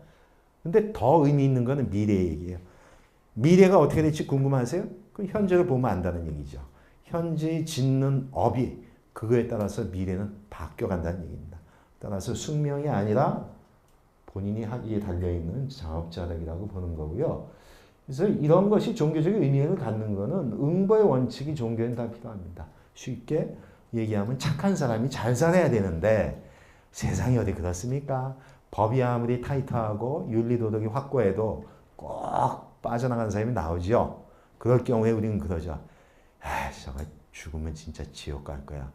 근데 더 의미 있는 거는 미래 얘기예요. 미래가 어떻게 될지 궁금하세요? 그럼 현재를 보면 안다는 얘기죠. 현재 짓는 업이 그거에 따라서 미래는 바뀌어간다는 얘기입니다. 따라서 숙명이 아니라 본인이 하기에 달려있는 자업자득이라고 보는 거고요. 그래서 이런 것이 종교적인 의미를 갖는 것은 응보의 원칙이 종교엔 다 필요합니다. 쉽게 얘기하면 착한 사람이 잘 살아야 되는데 세상이 어디 그렇습니까? 법이 아무리 타이트하고 윤리도덕이 확고해도 꼭 빠져나가는 사람이 나오죠. 그럴 경우에 우리는 그러죠. 아, 저거 죽으면 진짜 지옥 갈 거야.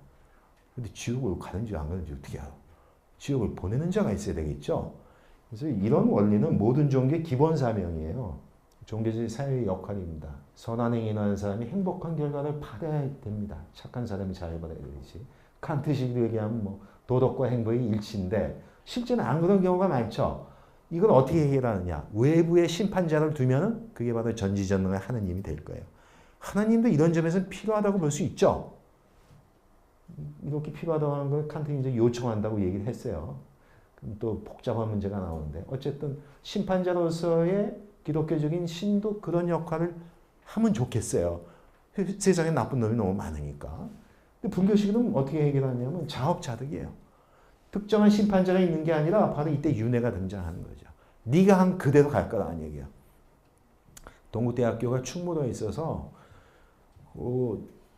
근데 지옥을 가는지 안 가는지 어떻게 알아? 지옥을 보내는 자가 있어야 되겠죠. 그래서 이런 원리는 모든 종교의 기본 사명이에요. 종교적 사회의 역할입니다. 선한 행위를 하는 사람이 행복한 결과를 받아야 됩니다. 착한 사람이 잘 받아야 되지. 칸트식으로 얘기하면 뭐 도덕과 행복이 일치인데 실제는 안 그런 경우가 많죠. 이걸 어떻게 해결하느냐. 외부의 심판자를 두면 그게 바로 전지전능한 하느님이 될 거예요. 하나님도 이런 점에서는 필요하다고 볼 수 있죠. 이렇게 필요하다고 하는 걸 칸트는 이제 요청한다고 얘기를 했어요. 그럼 또 복잡한 문제가 나오는데 어쨌든 심판자로서의 기독교적인 신도 그런 역할을 하면 좋겠어요. 세상에 나쁜 놈이 너무 많으니까. 근데 불교식은 어떻게 해결하냐면 자업자득이에요. 특정한 심판자가 있는 게 아니라 바로 이때 윤회가 등장하는 거죠. 네가 한 그대로 갈 거라는 얘기야. 동국대학교가 충무로에 있어서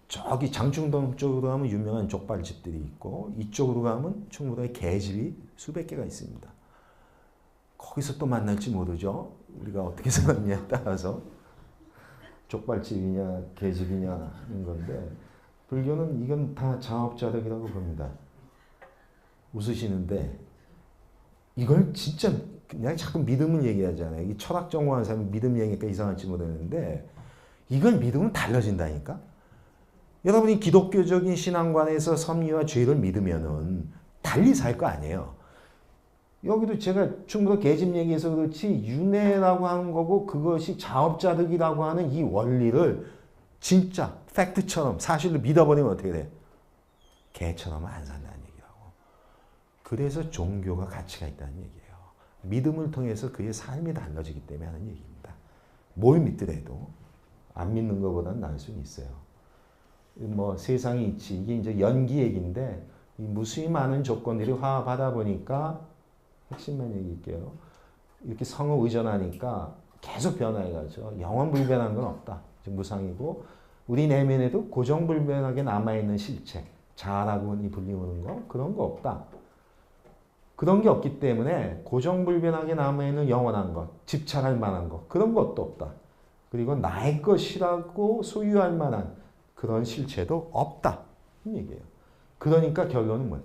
저기 장충동 쪽으로 가면 유명한 족발집들이 있고 이쪽으로 가면 충무로에 개집이 수백 개가 있습니다. 거기서 또 만날지 모르죠. 우리가 어떻게 생각하느냐에 따라서 족발집이냐 개집이냐 하는 건데 불교는 이건 다 자업자득이라고 봅니다. 웃으시는데 이걸 진짜 그냥 자꾸 믿음을 얘기하잖아요. 이 철학 전공하는 사람이 믿음 얘기니까 이상할지 모르겠는데 이건 믿음은 달라진다니까. 여러분이 기독교적인 신앙관에서 섭리와 죄를 믿으면은 달리 살 거 아니에요. 여기도 제가 충무로 계집 얘기해서 그렇지 윤회라고 하는 거고 그것이 자업자득이라고 하는 이 원리를 진짜 팩트처럼 사실로 믿어버리면 어떻게 돼? 개처럼은 안 산다는 얘기라고. 그래서 종교가 가치가 있다는 얘기예요. 믿음을 통해서 그의 삶이 달라지기 때문에 하는 얘기입니다. 뭘 믿더라도 안 믿는 것보다는 나을 수는 있어요. 뭐 세상이 있지. 이게 이제 연기 얘기인데 이 무수히 많은 조건들이 화합하다 보니까 핵심만 얘기할게요. 이렇게 성을 의존하니까 계속 변화해가죠. 영원불변한 건 없다. 무상이고 우리 내면에도 고정불변하게 남아있는 실체, 자라고 불리우는 거 그런 거 없다. 그런 게 없기 때문에 고정불변하게 남아있는 영원한 것, 집착할 만한 것 그런 것도 없다. 그리고 나의 것이라고 소유할 만한 그런 실체도 없다. 이 얘기예요. 그러니까 결론은 뭐예요?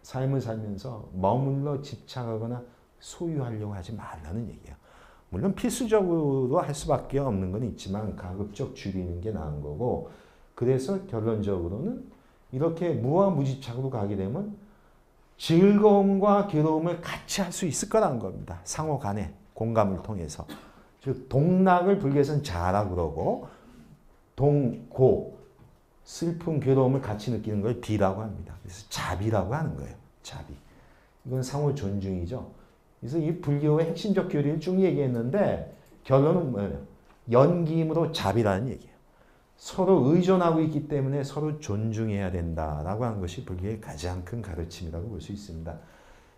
삶을 살면서 머물러 집착하거나 소유하려고 하지 말라는 얘기예요. 물론 필수적으로 할 수밖에 없는 건 있지만 가급적 줄이는 게 나은 거고 그래서 결론적으로는 이렇게 무와 무집착으로 가게 되면 즐거움과 괴로움을 같이 할 수 있을 거라는 겁니다. 상호 간의 공감을 통해서. 즉 동락을 불교에서는 자라고 그러고 동고 슬픔, 괴로움을 같이 느끼는 걸 비라고 합니다. 그래서 자비라고 하는 거예요. 자비. 이건 상호 존중이죠. 그래서 이 불교의 핵심적 교리를 쭉 얘기했는데 결론은 뭐예요? 연기임으로 잡이라는 얘기예요. 서로 의존하고 있기 때문에 서로 존중해야 된다라고 하는 것이 불교의 가장 큰 가르침이라고 볼 수 있습니다.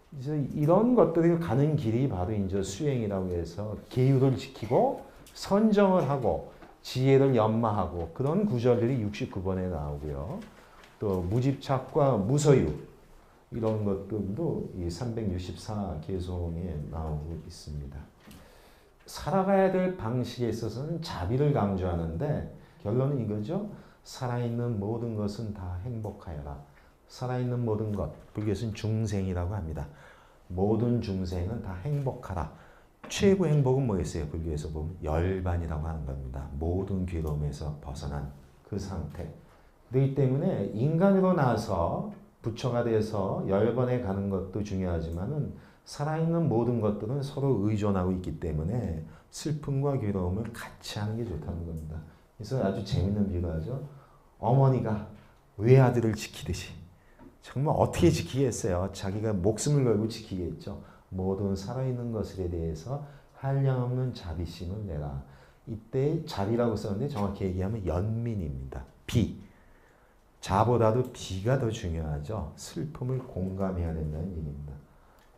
그래서 이런 것들이 가는 길이 바로 이제 수행이라고 해서 계율을 지키고 선정을 하고 지혜를 연마하고 그런 구절들이 69번에 나오고요. 또 무집착과 무소유 이런 것들도 이 364개송에 나오고 있습니다. 살아가야 될 방식에 있어서는 자비를 강조하는데 결론은 이거죠. 살아있는 모든 것은 다 행복하여라. 살아있는 모든 것, 불교에서는 중생이라고 합니다. 모든 중생은 다 행복하라. 최고 행복은 뭐겠어요? 불교에서 보면 열반이라고 하는 겁니다. 모든 괴로움에서 벗어난 그 상태. 그렇기 때문에 인간으로 나서 부처가 돼서 열반에 가는 것도 중요하지만은 살아있는 모든 것들은 서로 의존하고 있기 때문에 슬픔과 괴로움을 같이 하는 게 좋다는 겁니다. 그래서 아주 재밌는 비유가 하죠. 어머니가 외아들을 지키듯이 정말 어떻게 지키겠어요? 자기가 목숨을 걸고 지키겠죠. 모든 살아있는 것에 대해서 한량없는 자비심을 내라. 이때 자비라고 썼는데 정확히 얘기하면 연민입니다. 비. 자보다도 비가 더 중요하죠. 슬픔을 공감해야 된다는 얘기입니다.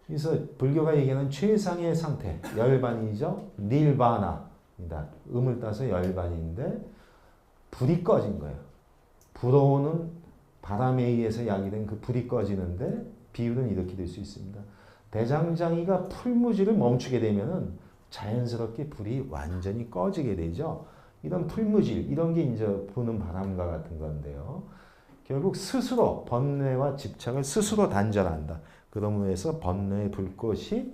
그래서 불교가 얘기하는 최상의 상태, 열반이죠. 닐바나입니다. 음을 따서 열반인데 불이 꺼진 거예요. 불어오는 바람에 의해서 야기된 그 불이 꺼지는데 비유는 이렇게 될 수 있습니다. 대장장이가 풀무지를 멈추게 되면은 자연스럽게 불이 완전히 꺼지게 되죠. 이런 풀무질, 이런 게 이제 부는 바람과 같은 건데요. 결국 스스로 번뇌와 집착을 스스로 단절한다. 그러므로 해서 번뇌의 불꽃이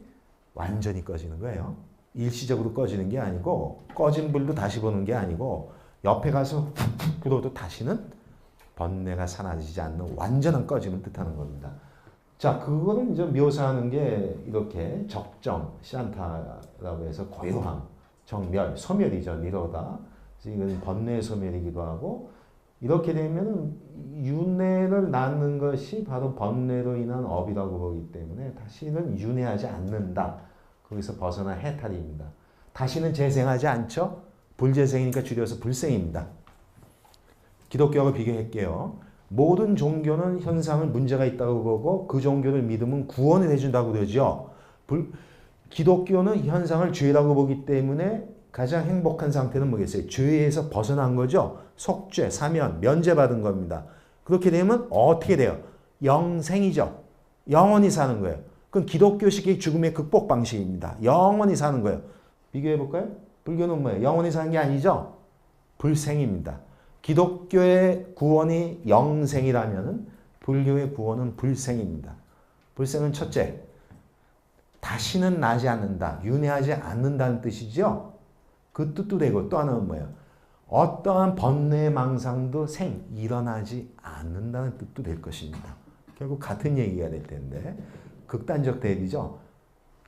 완전히 꺼지는 거예요. 일시적으로 꺼지는 게 아니고 꺼진 불도 다시 보는 게 아니고 옆에 가서 훅훅 불어도 다시는 번뇌가 사라지지 않는 완전한 꺼짐을 뜻하는 겁니다. 자, 그거는 이제 묘사하는 게 이렇게 적정, 샨타라고 해서 고요함, 정멸, 소멸이죠. 니로다. 이건 번뇌의 소멸이기도 하고 이렇게 되면은 윤회를 낳는 것이 바로 번뇌로 인한 업이라고 보기 때문에 다시는 윤회하지 않는다. 거기서 벗어나 해탈입니다. 다시는 재생하지 않죠? 불재생이니까 줄여서 불생입니다. 기독교하고 비교할게요. 모든 종교는 현상을 문제가 있다고 보고 그 종교를 믿으면 구원을 해준다고 그러죠. 기독교는 현상을 죄라고 보기 때문에 가장 행복한 상태는 뭐겠어요? 죄에서 벗어난 거죠. 속죄, 사면, 면제받은 겁니다. 그렇게 되면 어떻게 돼요? 영생이죠. 영원히 사는 거예요. 그건 기독교식의 죽음의 극복 방식입니다. 영원히 사는 거예요. 비교해 볼까요? 불교는 뭐예요? 영원히 사는 게 아니죠. 불생입니다. 기독교의 구원이 영생이라면 불교의 구원은 불생입니다. 불생은 첫째, 다시는 나지 않는다. 윤회하지 않는다는 뜻이죠. 그 뜻도 되고 또 하나는 뭐예요? 어떠한 번뇌 망상도 일어나지 않는다는 뜻도 될 것입니다. 결국 같은 얘기가 될 텐데 극단적 대비죠.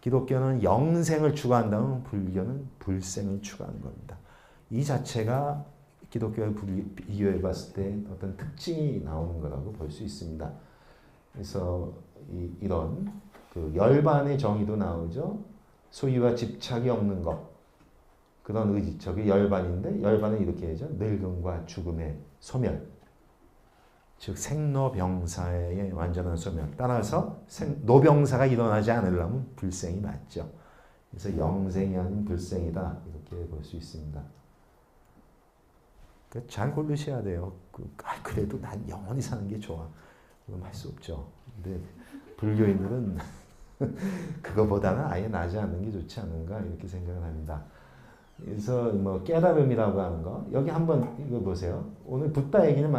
기독교는 영생을 추구한다면 불교는 불생을 추구하는 겁니다. 이 자체가 기독교와 비교해 봤을 때 어떤 특징이 나오는 거라고 볼 수 있습니다. 그래서 이런 그 열반의 정의도 나오죠. 소유와 집착이 없는 것. 그런 의지적이 열반인데 열반은 이렇게 하죠. 늙음과 죽음의 소멸. 즉 생로병사의 완전한 소멸. 따라서 노병사가 일어나지 않으려면 불생이 맞죠. 그래서 영생이 아닌 불생이다. 이렇게 볼 수 있습니다. 잘 고르셔야 돼요. 그래도 난 영원히 사는 게 좋아. 그럼 할 수 없죠. 근데 불교인들은 그거보다는 아예 나지 않는 게 좋지 않은가 이렇게 생각을 합니다. 그래서 뭐 깨달음이라고 하는 거 여기 한번 이거 보세요. 오늘 붓다 얘기는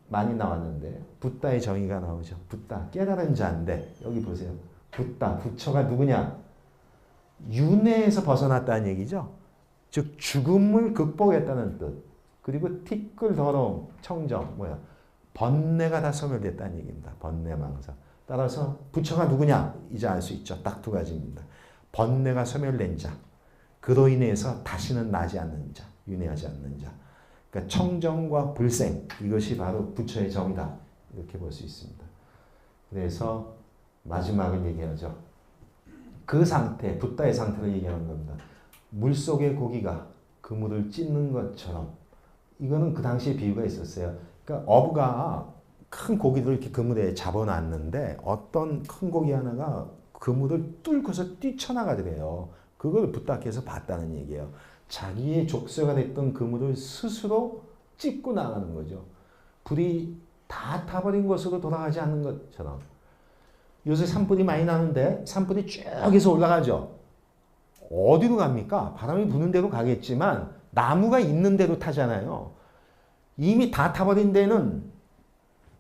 많이 나왔는데 붓다의 정의가 나오죠. 붓다 깨달은 자인데 여기 보세요. 붓다 부처가 누구냐? 윤회에서 벗어났다는 얘기죠. 즉 죽음을 극복했다는 뜻. 그리고 티끌 더러움 청정 번뇌가 다 소멸됐다는 얘기입니다. 번뇌 망상. 따라서 부처가 누구냐? 이제 알 수 있죠. 딱 두 가지입니다. 번뇌가 소멸된 자. 그로 인해서 다시는 나지 않는 자. 윤회하지 않는 자. 그러니까 청정과 불생. 이것이 바로 부처의 정의다. 이렇게 볼 수 있습니다. 그래서 마지막을 얘기하죠. 그 상태, 붓다의 상태를 얘기하는 겁니다. 물속의 고기가 그물을 찢는 것처럼. 이거는 그 당시에 비유가 있었어요. 그러니까 어부가 큰 고기들을 이렇게 그물에 잡아놨는데 어떤 큰 고기 하나가 그물을 뚫고서 뛰쳐나가더래요. 그걸 붓다께서 봤다는 얘기예요. 자기의 족쇄가 됐던 그물을 스스로 찢고 나가는 거죠. 불이 다 타버린 것으로 돌아가지 않는 것처럼. 요새 산불이 많이 나는데 산불이 쭉 해서 올라가죠. 어디로 갑니까? 바람이 부는 대로 가겠지만 나무가 있는 대로 타잖아요. 이미 다 타버린 데는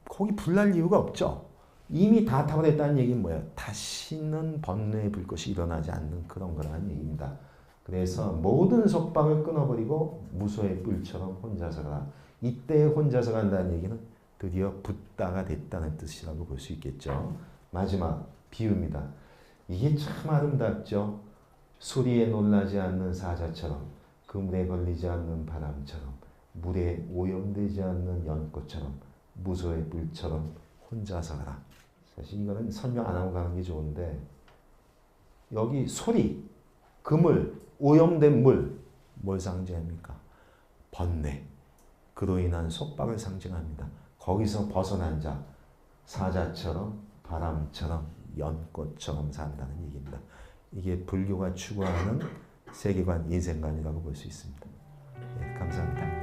거기 불날 이유가 없죠. 이미 다 타버렸다는 얘기는 뭐예요? 다시는 번뇌의 불꽃이 일어나지 않는 그런 거라는 얘기입니다. 그래서 모든 속박을 끊어버리고 무소의 뿔처럼 혼자서 가라. 이때 혼자서 간다는 얘기는 드디어 붓다가 됐다는 뜻이라고 볼 수 있겠죠. 마지막 비유입니다. 이게 참 아름답죠. 소리에 놀라지 않는 사자처럼, 그물에 걸리지 않는 바람처럼, 물에 오염되지 않는 연꽃처럼, 무소의 뿔처럼 혼자서 가라. 사실 이거는 설명 안 하고 가는 게 좋은데, 여기 소리, 그물, 오염된 물, 뭘 상징합니까? 번뇌, 그로 인한 속박을 상징합니다. 거기서 벗어난 자, 사자처럼, 바람처럼, 연꽃처럼 산다는 얘기입니다. 이게 불교가 추구하는 세계관, 인생관이라고 볼 수 있습니다. 네, 감사합니다.